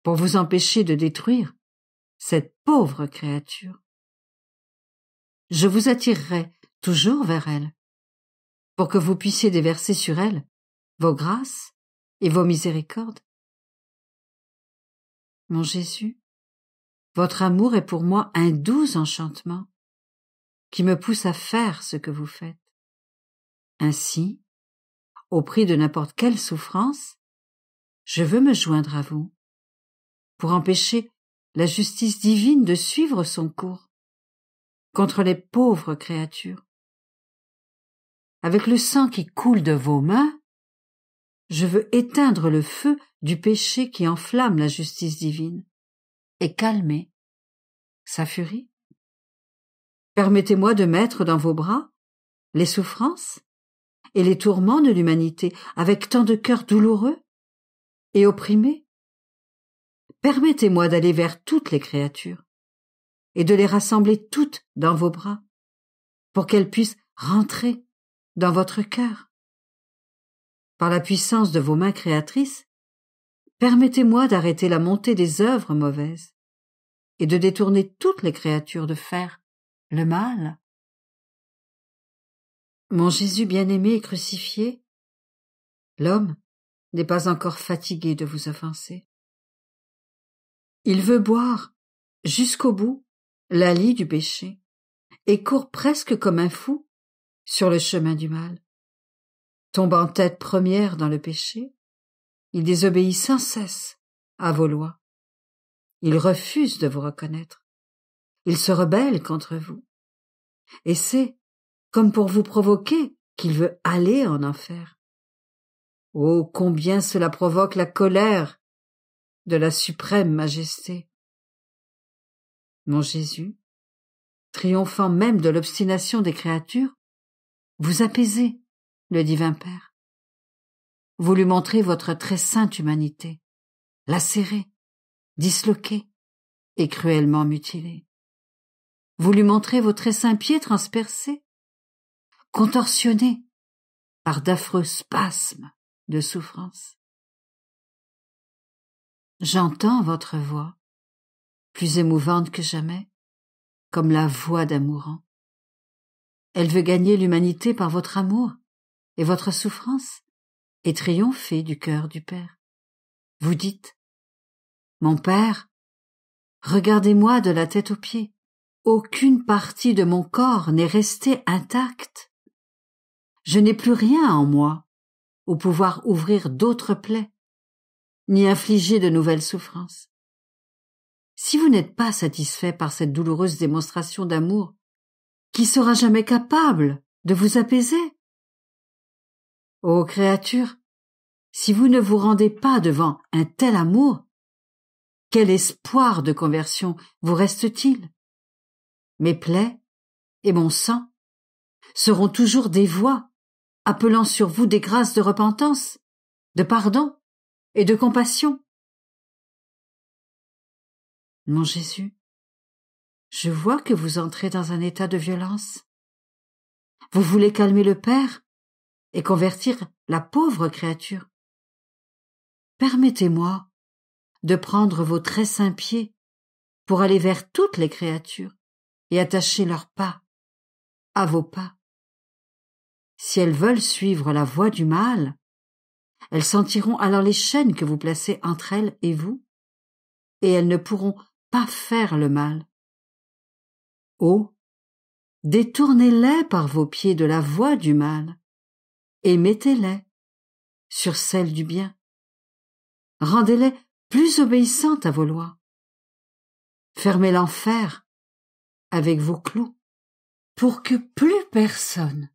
pour vous empêcher de détruire cette pauvre créature, je vous attirerai toujours vers elle, pour que vous puissiez déverser sur elle vos grâces et vos miséricordes. Mon Jésus, votre amour est pour moi un doux enchantement qui me pousse à faire ce que vous faites. Ainsi, au prix de n'importe quelle souffrance, je veux me joindre à vous pour empêcher la justice divine de suivre son cours contre les pauvres créatures. Avec le sang qui coule de vos mains, je veux éteindre le feu du péché qui enflamme la justice divine et calmer sa furie. Permettez-moi de mettre dans vos bras les souffrances et les tourments de l'humanité avec tant de cœurs douloureux et opprimés. Permettez-moi d'aller vers toutes les créatures et de les rassembler toutes dans vos bras pour qu'elles puissent rentrer dans votre cœur. Par la puissance de vos mains créatrices, permettez-moi d'arrêter la montée des œuvres mauvaises et de détourner toutes les créatures de faire le mal. Mon Jésus bien-aimé et crucifié, l'homme n'est pas encore fatigué de vous offenser. Il veut boire jusqu'au bout la lie du péché et court presque comme un fou sur le chemin du mal. Tombant tête première dans le péché, il désobéit sans cesse à vos lois. Il refuse de vous reconnaître. Il se rebelle contre vous. Et c'est comme pour vous provoquer qu'il veut aller en enfer. Oh, combien cela provoque la colère de la suprême majesté. Mon Jésus, triomphant même de l'obstination des créatures, vous apaisez le divin Père. Vous lui montrez votre très sainte humanité, lacérée, disloquée et cruellement mutilée. Vous lui montrez vos très saints pieds transpercés, contorsionnés par d'affreux spasmes de souffrance. J'entends votre voix, plus émouvante que jamais, comme la voix d'un mourant. Elle veut gagner l'humanité par votre amour et votre souffrance et triompher du cœur du Père. Vous dites: Mon Père, regardez-moi de la tête aux pieds. Aucune partie de mon corps n'est restée intacte. Je n'ai plus rien en moi au pouvoir ouvrir d'autres plaies, ni infliger de nouvelles souffrances. si vous n'êtes pas satisfait par cette douloureuse démonstration d'amour, qui sera jamais capable de vous apaiser? Ô créature, si vous ne vous rendez pas devant un tel amour, quel espoir de conversion vous reste-t-il? Mes plaies et mon sang seront toujours des voix appelant sur vous des grâces de repentance, de pardon et de compassion. Mon Jésus, je vois que vous entrez dans un état de violence. Vous voulez calmer le Père et convertir la pauvre créature. Permettez-moi de prendre vos très saints pieds pour aller vers toutes les créatures et attacher leurs pas à vos pas. Si elles veulent suivre la voie du mal, elles sentiront alors les chaînes que vous placez entre elles et vous, et elles ne pourront pas faire le mal. Oh, détournez-les par vos pieds de la voie du mal, et mettez-les sur celle du bien. Rendez-les plus obéissantes à vos lois. Fermez l'enfer avec vos clous, pour que plus personne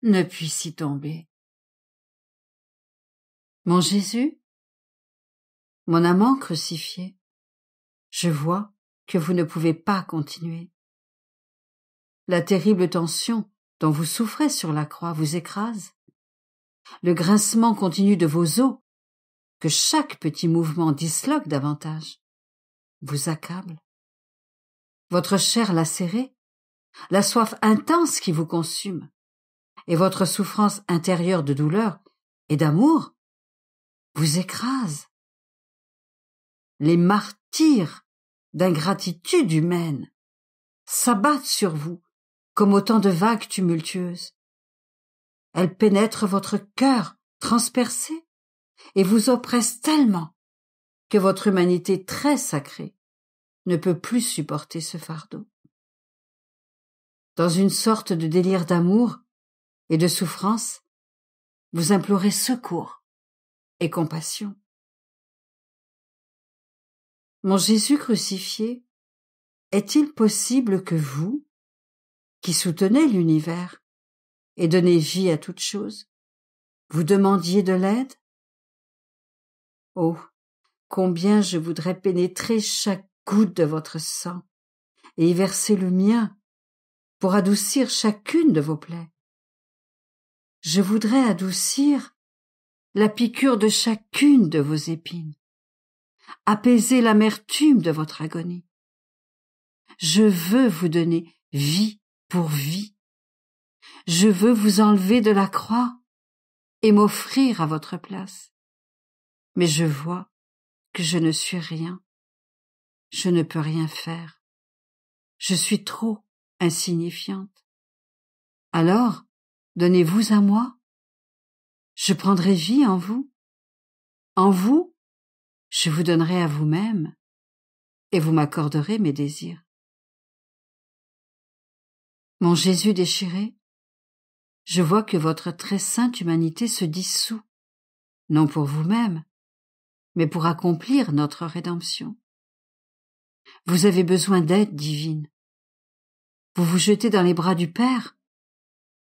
ne puisse y tomber. Mon Jésus, mon amant crucifié, je vois que vous ne pouvez pas continuer. La terrible tension dont vous souffrez sur la croix vous écrase. Le grincement continu de vos os, que chaque petit mouvement disloque davantage, vous accable. Votre chair lacérée, la soif intense qui vous consume, et votre souffrance intérieure de douleur et d'amour vous écrasent. Les martyrs d'ingratitude humaine s'abattent sur vous comme autant de vagues tumultueuses. Elles pénètrent votre cœur transpercé et vous oppressent tellement que votre humanité très sacrée ne peut plus supporter ce fardeau. Dans une sorte de délire d'amour et de souffrance, vous implorez secours et compassion. Mon Jésus crucifié, est-il possible que vous, qui soutenez l'univers et donnez vie à toute chose, vous demandiez de l'aide? Oh, combien je voudrais pénétrer chaque goutte de votre sang et y verser le mien pour adoucir chacune de vos plaies. Je voudrais adoucir la piqûre de chacune de vos épines, apaiser l'amertume de votre agonie. Je veux vous donner vie pour vie. Je veux vous enlever de la croix et m'offrir à votre place. Mais je vois que je ne suis rien. Je ne peux rien faire. Je suis trop insignifiante. Alors, donnez-vous à moi. Je prendrai vie en vous. En vous, je vous donnerai à vous-même et vous m'accorderez mes désirs. Mon Jésus déchiré, je vois que votre très sainte humanité se dissout, non pour vous-même, mais pour accomplir notre rédemption. Vous avez besoin d'aide divine. Vous vous jetez dans les bras du Père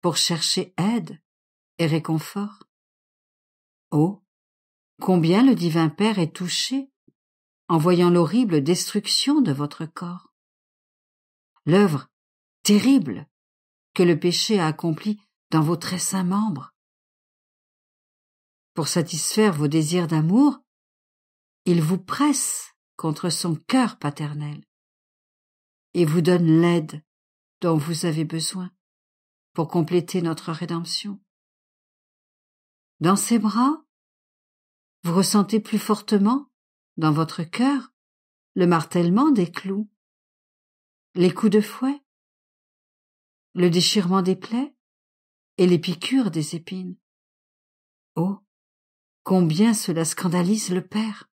pour chercher aide et réconfort. Oh, combien le divin Père est touché en voyant l'horrible destruction de votre corps. L'œuvre terrible que le péché a accomplie dans vos très saints membres. Pour satisfaire vos désirs d'amour, il vous presse contre son cœur paternel et vous donne l'aide dont vous avez besoin pour compléter notre rédemption. Dans ses bras, vous ressentez plus fortement, dans votre cœur, le martèlement des clous, les coups de fouet, le déchirement des plaies et les piqûres des épines. Oh, combien cela scandalise le Père,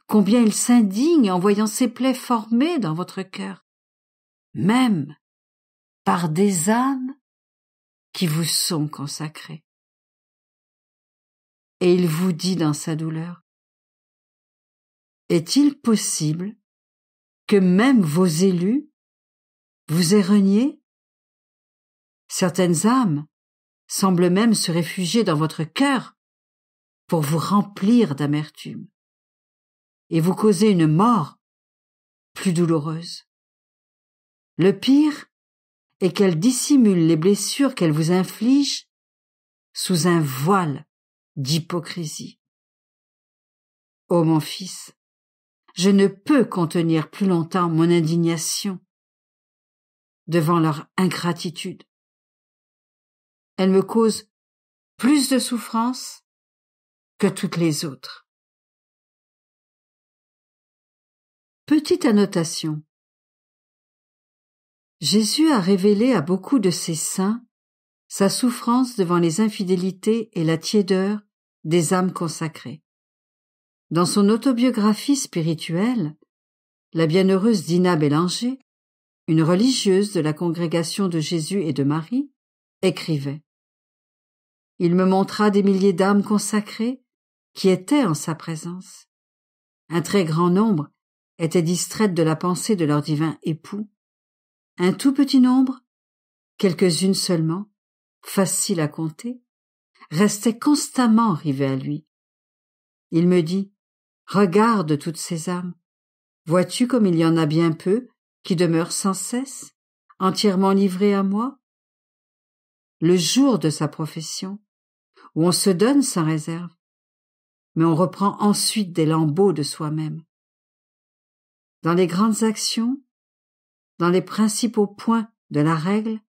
combien il s'indigne en voyant ces plaies formées dans votre cœur, même par des âmes qui vous sont consacrées. Et il vous dit dans sa douleur, est-il possible que même vos élus vous aient renié? Certaines âmes semblent même se réfugier dans votre cœur pour vous remplir d'amertume et vous causer une mort plus douloureuse. Le pire est qu'elles dissimulent les blessures qu'elles vous infligent sous un voile d'hypocrisie. Ô mon fils, je ne peux contenir plus longtemps mon indignation devant leur ingratitude. Elle me cause plus de souffrance que toutes les autres. Petite annotation. Jésus a révélé à beaucoup de ses saints sa souffrance devant les infidélités et la tiédeur des âmes consacrées. Dans son autobiographie spirituelle, la bienheureuse Dina Bélanger, une religieuse de la congrégation de Jésus et de Marie, écrivait: « Il me montra des milliers d'âmes consacrées qui étaient en sa présence. Un très grand nombre étaient distraites de la pensée de leur divin époux. Un tout petit nombre, quelques-unes seulement, faciles à compter, restaient constamment rivées à lui. Il me dit: « Regarde toutes ces âmes. Vois-tu comme il y en a bien peu qui demeurent sans cesse, entièrement livrées à moi ?» Le jour de sa profession, où on se donne sans réserve, mais on reprend ensuite des lambeaux de soi-même. Dans les grandes actions, dans les principaux points de la règle,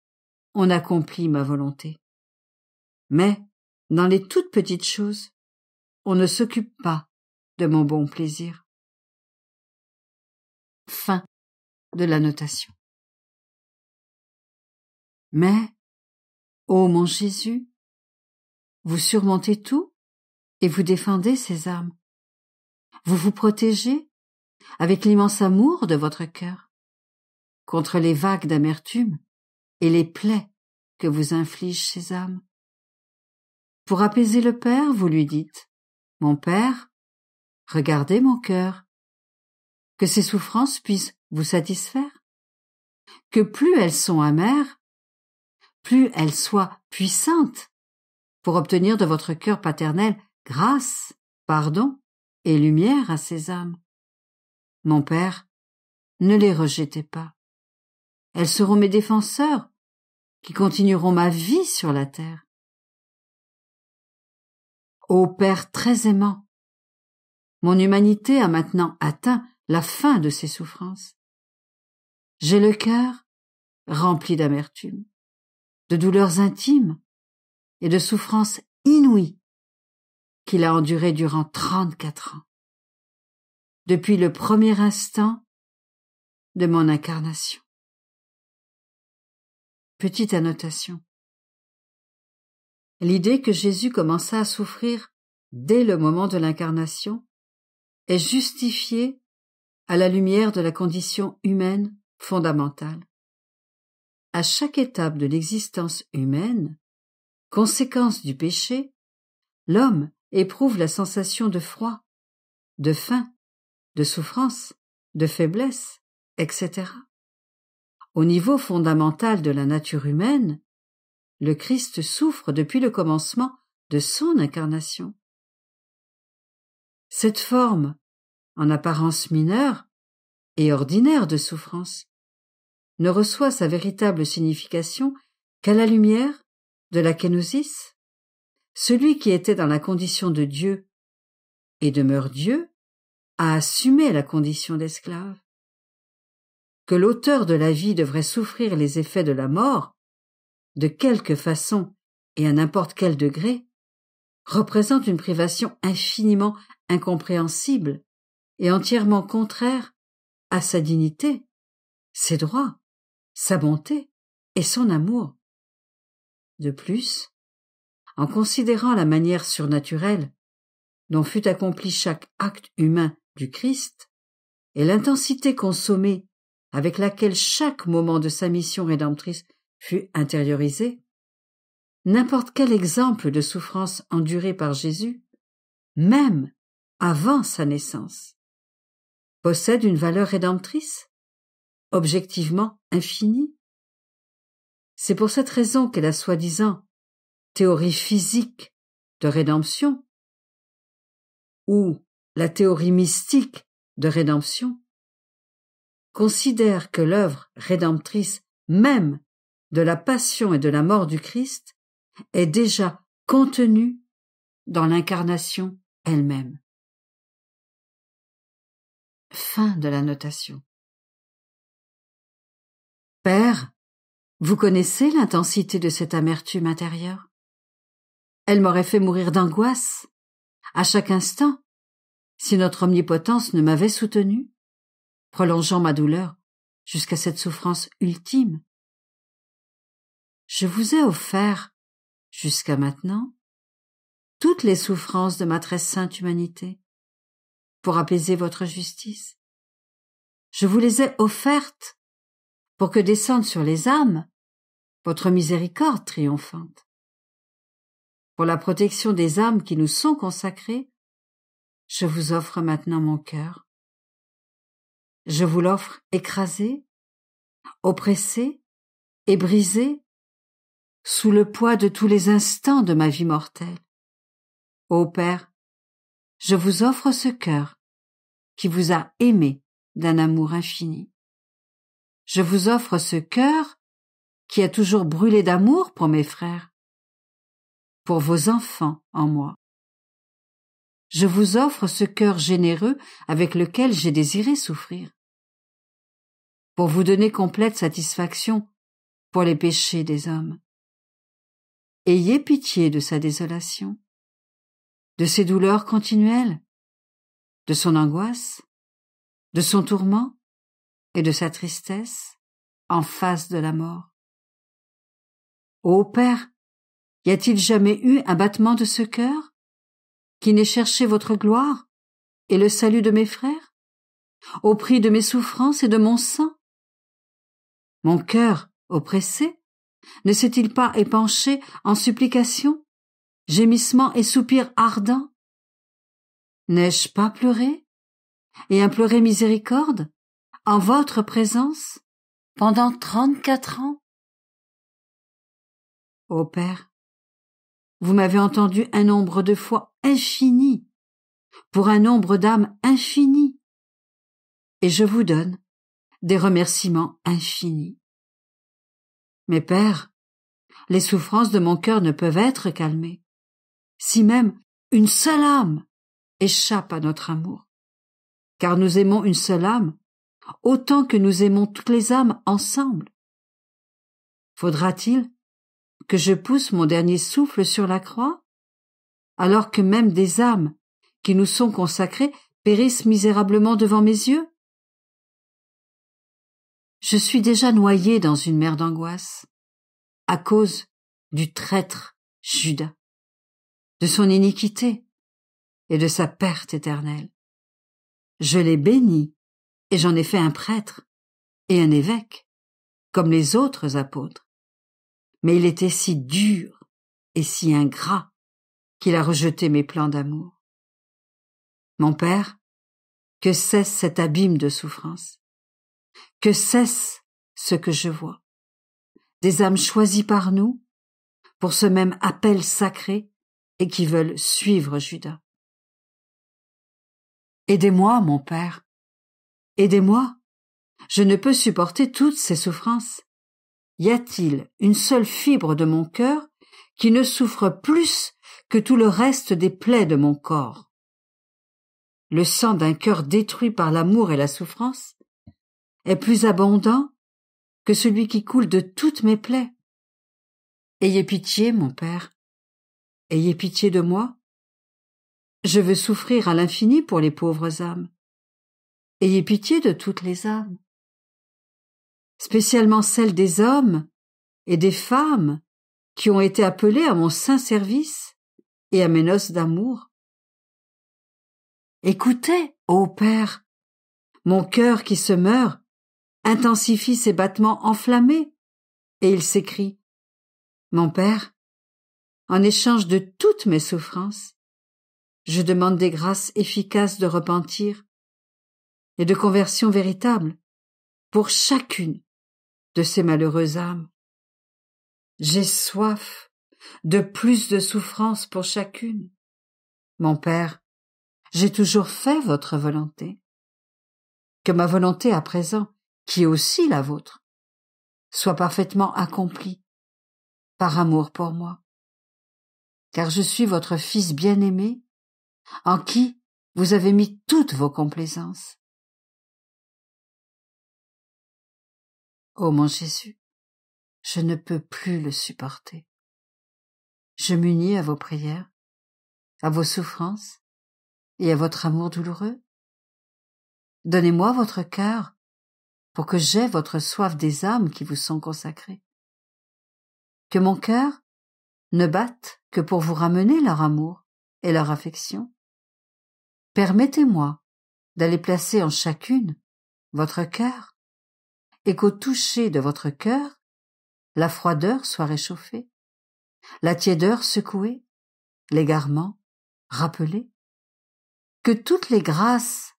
on accomplit ma volonté. Mais, dans les toutes petites choses, on ne s'occupe pas de mon bon plaisir. Fin de la notation. Mais, ô mon Jésus, vous surmontez tout et vous défendez ces âmes. Vous vous protégez avec l'immense amour de votre cœur contre les vagues d'amertume et les plaies que vous infligent ces âmes. Pour apaiser le Père, vous lui dites: « Mon Père, regardez mon cœur, que ces souffrances puissent vous satisfaire, que plus elles sont amères, plus elles soient puissantes pour obtenir de votre cœur paternel grâce, pardon et lumière à ces âmes. Mon Père, ne les rejetez pas. Elles seront mes défenseurs, qui continueront ma vie sur la terre. Ô Père très aimant, mon humanité a maintenant atteint la fin de ses souffrances. J'ai le cœur rempli d'amertume, de douleurs intimes et de souffrances inouïes qu'il a endurées durant 34 ans, depuis le premier instant de mon incarnation. Petite annotation. L'idée que Jésus commença à souffrir dès le moment de l'incarnation est justifiée à la lumière de la condition humaine fondamentale. À chaque étape de l'existence humaine, conséquence du péché, l'homme éprouve la sensation de froid, de faim, de souffrance, de faiblesse, etc. Au niveau fondamental de la nature humaine, le Christ souffre depuis le commencement de son incarnation. Cette forme, en apparence mineure et ordinaire de souffrance, ne reçoit sa véritable signification qu'à la lumière de la kénosis. Celui qui était dans la condition de Dieu et demeure Dieu a assumé la condition d'esclave. Que l'auteur de la vie devrait souffrir les effets de la mort, de quelque façon et à n'importe quel degré, représente une privation infiniment incompréhensible et entièrement contraire à sa dignité, ses droits, sa bonté et son amour. De plus, en considérant la manière surnaturelle dont fut accompli chaque acte humain du Christ et l'intensité consommée avec laquelle chaque moment de sa mission rédemptrice fut intériorisé, n'importe quel exemple de souffrance endurée par Jésus, même avant sa naissance, possède une valeur rédemptrice, objectivement infinie. C'est pour cette raison que la soi-disant théorie physique de rédemption ou la théorie mystique de rédemption considère que l'œuvre rédemptrice même de la passion et de la mort du Christ est déjà contenue dans l'incarnation elle-même. Fin de la notation. Père, vous connaissez l'intensité de cette amertume intérieure? Elle m'aurait fait mourir d'angoisse, à chaque instant, si notre omnipotence ne m'avait soutenu, prolongeant ma douleur jusqu'à cette souffrance ultime. Je vous ai offert, jusqu'à maintenant, toutes les souffrances de ma très sainte humanité, pour apaiser votre justice. Je vous les ai offertes pour que descende sur les âmes votre miséricorde triomphante. Pour la protection des âmes qui nous sont consacrées, je vous offre maintenant mon cœur. Je vous l'offre écrasé, oppressé et brisé sous le poids de tous les instants de ma vie mortelle. Ô Père, je vous offre ce cœur qui vous a aimé d'un amour infini. Je vous offre ce cœur qui a toujours brûlé d'amour pour mes frères, pour vos enfants en moi. Je vous offre ce cœur généreux avec lequel j'ai désiré souffrir, pour vous donner complète satisfaction pour les péchés des hommes. Ayez pitié de sa désolation, de ses douleurs continuelles, de son angoisse, de son tourment et de sa tristesse en face de la mort. Ô Père, y a-t-il jamais eu un battement de ce cœur qui n'ait cherché votre gloire et le salut de mes frères, au prix de mes souffrances et de mon sang? Mon cœur, oppressé, ne s'est-il pas épanché en supplications, gémissements et soupirs ardents? N'ai-je pas pleuré et imploré miséricorde en votre présence pendant 34 ans? Ô Père, vous m'avez entendu un nombre de fois infini, pour un nombre d'âmes infini, et je vous donne des remerciements infinis. Mais Père, les souffrances de mon cœur ne peuvent être calmées, si même une seule âme échappe à notre amour, car nous aimons une seule âme, autant que nous aimons toutes les âmes ensemble. Faudra-t-il que je pousse mon dernier souffle sur la croix, alors que même des âmes qui nous sont consacrées périssent misérablement devant mes yeux? Je suis déjà noyé dans une mer d'angoisse, à cause du traître Judas, de son iniquité et de sa perte éternelle. Je l'ai béni, et j'en ai fait un prêtre et un évêque, comme les autres apôtres. Mais il était si dur et si ingrat qu'il a rejeté mes plans d'amour. Mon Père, que cesse cet abîme de souffrance, que cesse ce que je vois, des âmes choisies par nous pour ce même appel sacré et qui veulent suivre Judas. Aidez-moi, mon Père, aidez-moi, je ne peux supporter toutes ces souffrances. Y a-t-il une seule fibre de mon cœur qui ne souffre plus que tout le reste des plaies de mon corps? Le sang d'un cœur détruit par l'amour et la souffrance est plus abondant que celui qui coule de toutes mes plaies. Ayez pitié, mon Père, ayez pitié de moi. Je veux souffrir à l'infini pour les pauvres âmes. Ayez pitié de toutes les âmes, spécialement celles des hommes et des femmes qui ont été appelés à mon saint service et à mes noces d'amour. Écoutez, ô Père, mon cœur qui se meurt intensifie ses battements enflammés, et il s'écrie: Mon Père, en échange de toutes mes souffrances, je demande des grâces efficaces de repentir. et de conversion véritable pour chacune de ces malheureuses âmes. J'ai soif de plus de souffrance pour chacune. Mon Père, j'ai toujours fait votre volonté. Que ma volonté à présent, qui est aussi la vôtre, soit parfaitement accomplie par amour pour moi. Car je suis votre Fils bien-aimé, en qui vous avez mis toutes vos complaisances. Ô mon Jésus, je ne peux plus le supporter. Je m'unis à vos prières, à vos souffrances et à votre amour douloureux. Donnez-moi votre cœur pour que j'aie votre soif des âmes qui vous sont consacrées. Que mon cœur ne batte que pour vous ramener leur amour et leur affection. Permettez-moi d'aller placer en chacune votre cœur et qu'au toucher de votre cœur, la froideur soit réchauffée, la tiédeur secouée, l'égarement rappelé, que toutes les grâces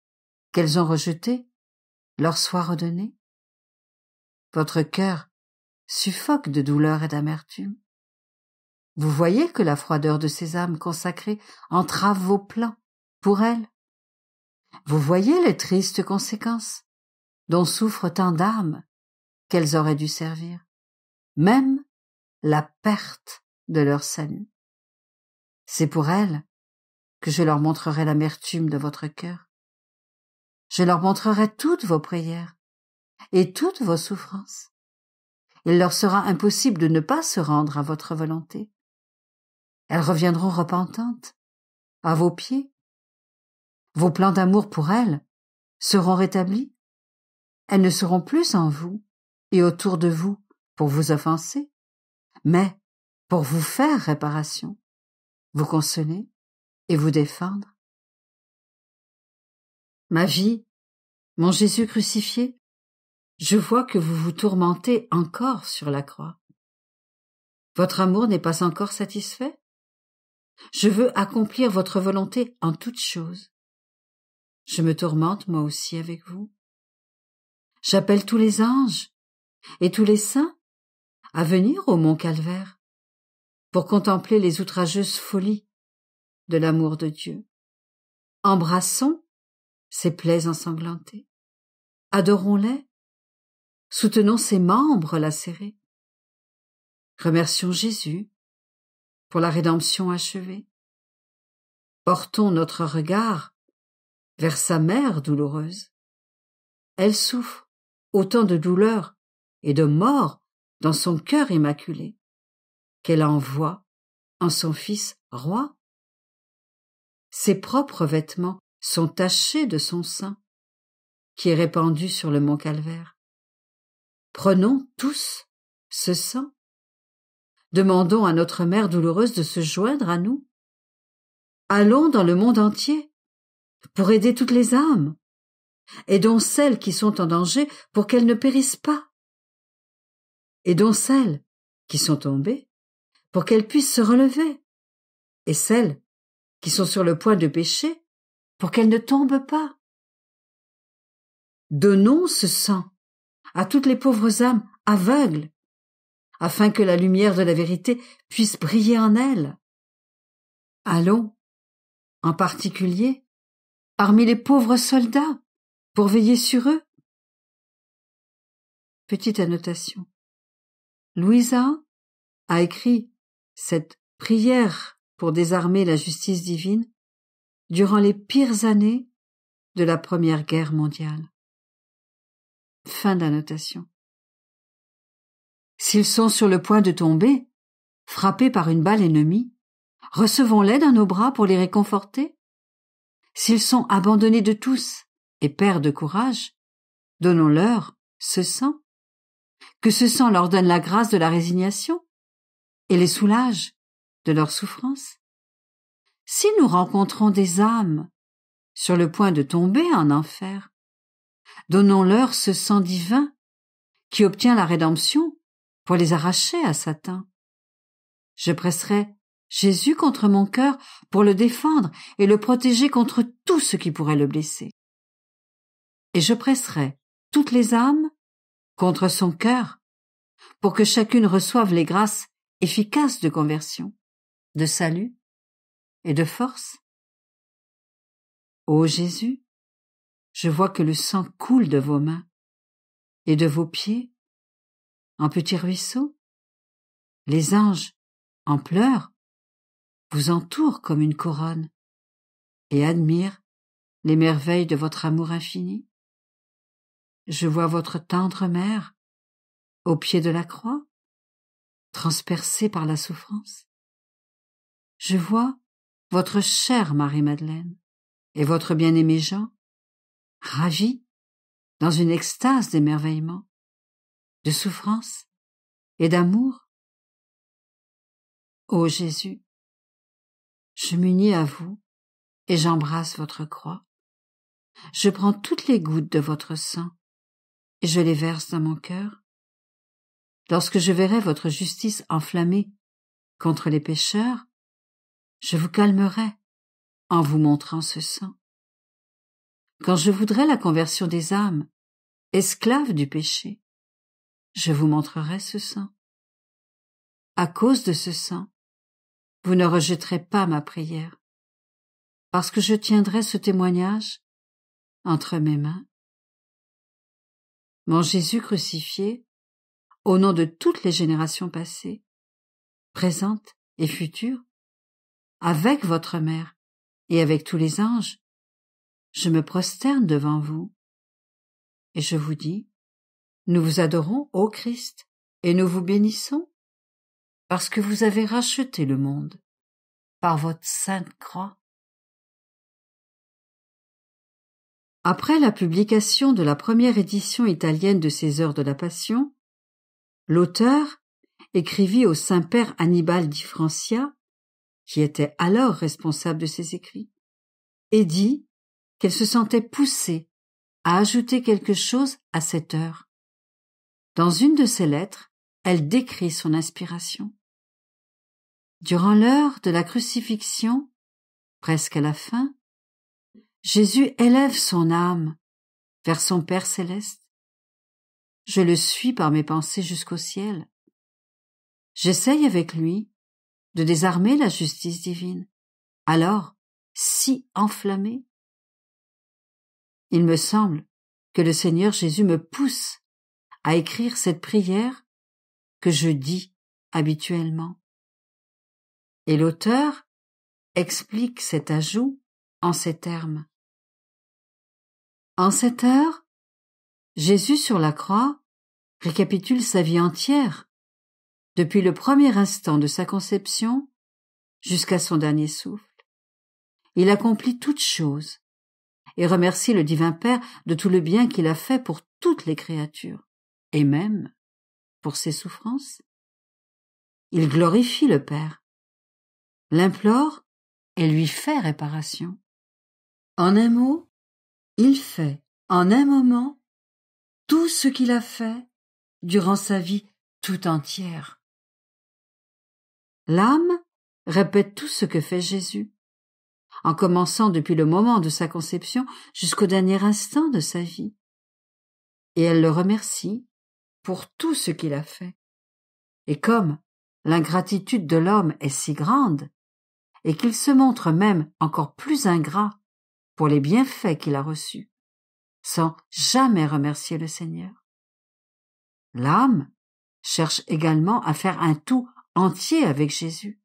qu'elles ont rejetées leur soient redonnées. Votre cœur suffoque de douleur et d'amertume. Vous voyez que la froideur de ces âmes consacrées entrave vos plans pour elles. Vous voyez les tristes conséquences dont souffrent tant d'âmes qu'elles auraient dû servir, même la perte de leur salut. C'est pour elles que je leur montrerai l'amertume de votre cœur. Je leur montrerai toutes vos prières et toutes vos souffrances. Il leur sera impossible de ne pas se rendre à votre volonté. Elles reviendront repentantes à vos pieds. Vos plans d'amour pour elles seront rétablis. Elles ne seront plus en vous et autour de vous pour vous offenser, mais pour vous faire réparation, vous consoler et vous défendre. Ma vie, mon Jésus crucifié, je vois que vous vous tourmentez encore sur la croix. Votre amour n'est pas encore satisfait? Je veux accomplir votre volonté en toutes choses. Je me tourmente moi aussi avec vous. J'appelle tous les anges et tous les saints à venir au mont Calvaire pour contempler les outrageuses folies de l'amour de Dieu. Embrassons ses plaies ensanglantées. Adorons-les. Soutenons ses membres lacérés. Remercions Jésus pour la rédemption achevée. Portons notre regard vers sa mère douloureuse. Elle souffre autant de douleur et de mort dans son cœur immaculé qu'elle envoie en son Fils roi. Ses propres vêtements sont tachés de son sang qui est répandu sur le mont Calvaire. Prenons tous ce sang. Demandons à notre mère douloureuse de se joindre à nous. Allons dans le monde entier pour aider toutes les âmes. Aidons celles qui sont en danger pour qu'elles ne périssent pas. Aidons celles qui sont tombées pour qu'elles puissent se relever, et celles qui sont sur le point de pécher pour qu'elles ne tombent pas. Donnons ce sang à toutes les pauvres âmes aveugles, afin que la lumière de la vérité puisse briller en elles. Allons, en particulier, parmi les pauvres soldats, pour veiller sur eux. Petite annotation. Louisa a écrit cette prière pour désarmer la justice divine durant les pires années de la Première Guerre mondiale. Fin d'annotation. S'ils sont sur le point de tomber, frappés par une balle ennemie, recevons-les dans nos bras pour les réconforter. S'ils sont abandonnés de tous et perdent courage, donnons-leur ce sang. Que ce sang leur donne la grâce de la résignation et les soulage de leur souffrance. Si nous rencontrons des âmes sur le point de tomber en enfer, donnons-leur ce sang divin qui obtient la rédemption pour les arracher à Satan. Je presserai Jésus contre mon cœur pour le défendre et le protéger contre tout ce qui pourrait le blesser. et je presserai toutes les âmes contre son cœur, pour que chacune reçoive les grâces efficaces de conversion, de salut et de force. Ô Jésus, je vois que le sang coule de vos mains et de vos pieds en petits ruisseaux. Les anges, en pleurs, vous entourent comme une couronne et admirent les merveilles de votre amour infini. Je vois votre tendre mère au pied de la croix, transpercée par la souffrance. Je vois votre chère Marie-Madeleine et votre bien-aimé Jean, ravis dans une extase d'émerveillement, de souffrance et d'amour. Ô Jésus, je m'unis à vous et j'embrasse votre croix. Je prends toutes les gouttes de votre sang et je les verse dans mon cœur. Lorsque je verrai votre justice enflammée contre les pécheurs, je vous calmerai en vous montrant ce sang. Quand je voudrais la conversion des âmes, esclaves du péché, je vous montrerai ce sang. À cause de ce sang, vous ne rejetterez pas ma prière, parce que je tiendrai ce témoignage entre mes mains. Mon Jésus crucifié, au nom de toutes les générations passées, présentes et futures, avec votre mère et avec tous les anges, je me prosterne devant vous et je vous dis, nous vous adorons, ô Christ, et nous vous bénissons, parce que vous avez racheté le monde par votre sainte croix. Après la publication de la première édition italienne de ces Heures de la Passion, l'auteur écrivit au Saint-Père Annibale di Francia, qui était alors responsable de ses écrits, et dit qu'elle se sentait poussée à ajouter quelque chose à cette heure. Dans une de ses lettres, elle décrit son inspiration. Durant l'heure de la crucifixion, presque à la fin, Jésus élève son âme vers son Père céleste. Je le suis par mes pensées jusqu'au ciel. J'essaye avec lui de désarmer la justice divine, alors si enflammée. Il me semble que le Seigneur Jésus me pousse à écrire cette prière que je dis habituellement. Et l'auteur explique cet ajout en ces termes. En cette heure, Jésus sur la croix récapitule sa vie entière, depuis le premier instant de sa conception jusqu'à son dernier souffle. Il accomplit toutes choses et remercie le divin Père de tout le bien qu'il a fait pour toutes les créatures, et même pour ses souffrances. Il glorifie le Père, l'implore et lui fait réparation. En un mot, il fait en un moment tout ce qu'il a fait durant sa vie tout entière. L'âme répète tout ce que fait Jésus, en commençant depuis le moment de sa conception jusqu'au dernier instant de sa vie. Et elle le remercie pour tout ce qu'il a fait. Et comme l'ingratitude de l'homme est si grande, et qu'il se montre même encore plus ingrat pour les bienfaits qu'il a reçus, sans jamais remercier le Seigneur. L'âme cherche également à faire un tout entier avec Jésus,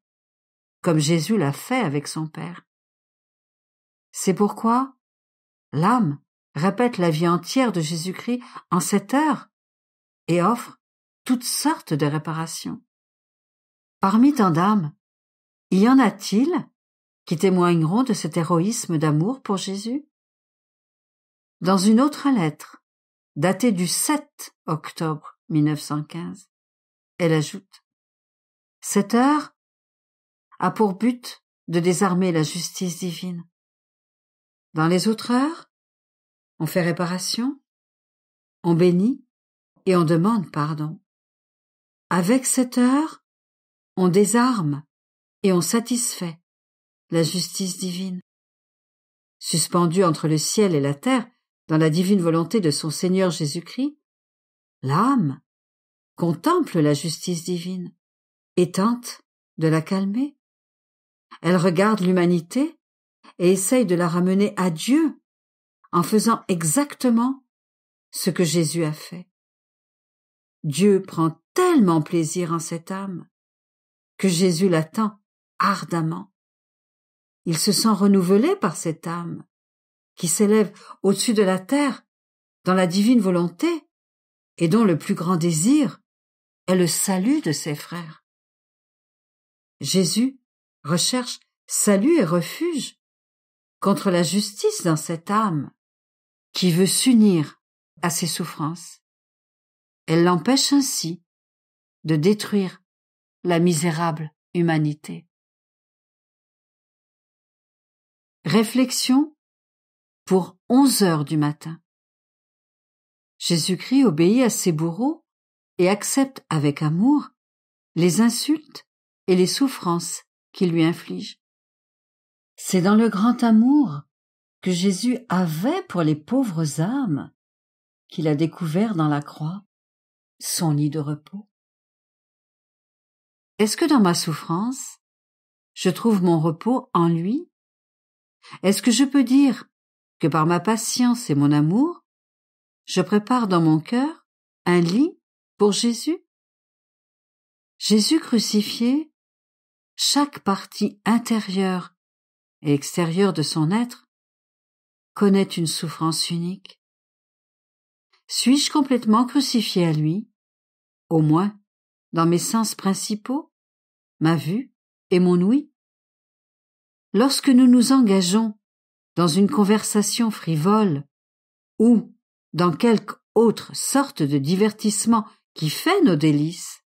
comme Jésus l'a fait avec son Père. C'est pourquoi l'âme répète la vie entière de Jésus-Christ en cette heure et offre toutes sortes de réparations. Parmi tant d'âmes, y en a-t-il qui témoigneront de cet héroïsme d'amour pour Jésus? Dans une autre lettre, datée du 7 octobre 1915, elle ajoute « Cette heure a pour but de désarmer la justice divine. Dans les autres heures, on fait réparation, on bénit et on demande pardon. Avec cette heure, on désarme et on satisfait la justice divine. Suspendue entre le ciel et la terre, dans la divine volonté de son Seigneur Jésus-Christ, l'âme contemple la justice divine et tente de la calmer. Elle regarde l'humanité et essaye de la ramener à Dieu en faisant exactement ce que Jésus a fait. Dieu prend tellement plaisir en cette âme que Jésus l'attend ardemment. Il se sent renouvelé par cette âme qui s'élève au-dessus de la terre dans la divine volonté et dont le plus grand désir est le salut de ses frères. Jésus recherche salut et refuge contre la justice dans cette âme qui veut s'unir à ses souffrances. Elle l'empêche ainsi de détruire la misérable humanité. Réflexion pour 11 heures du matin. Jésus-Christ obéit à ses bourreaux et accepte avec amour les insultes et les souffrances qu'ils lui infligent. C'est dans le grand amour que Jésus avait pour les pauvres âmes qu'il a découvert dans la croix son lit de repos. Est-ce que dans ma souffrance, je trouve mon repos en lui? Est-ce que je peux dire que par ma patience et mon amour, je prépare dans mon cœur un lit pour Jésus? Jésus crucifié, chaque partie intérieure et extérieure de son être connaît une souffrance unique. Suis-je complètement crucifié à lui, au moins dans mes sens principaux, ma vue et mon ouïe? Lorsque nous nous engageons dans une conversation frivole ou dans quelque autre sorte de divertissement qui fait nos délices,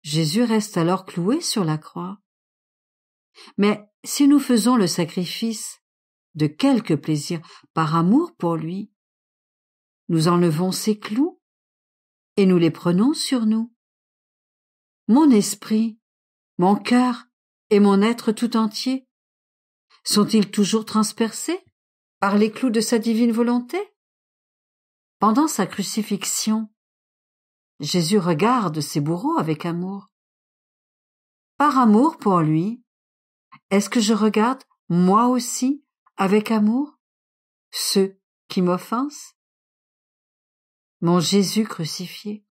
Jésus reste alors cloué sur la croix. Mais si nous faisons le sacrifice de quelque plaisir par amour pour lui, nous enlevons ces clous et nous les prenons sur nous. Mon esprit, mon cœur et mon être tout entier sont-ils toujours transpercés par les clous de sa divine volonté? Pendant sa crucifixion, Jésus regarde ses bourreaux avec amour. Par amour pour lui, est-ce que je regarde, moi aussi, avec amour, ceux qui m'offensent? Mon Jésus crucifié,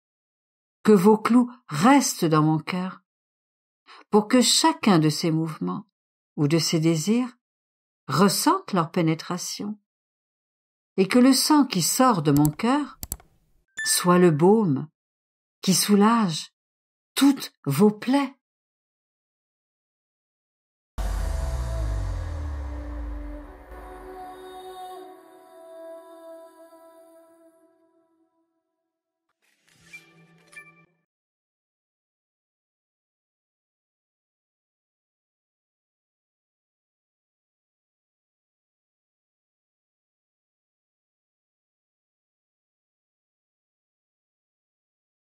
que vos clous restent dans mon cœur, pour que chacun de ces mouvements ou de ces désirs ressente leur pénétration, et que le sang qui sort de mon cœur soit le baume qui soulage toutes vos plaies.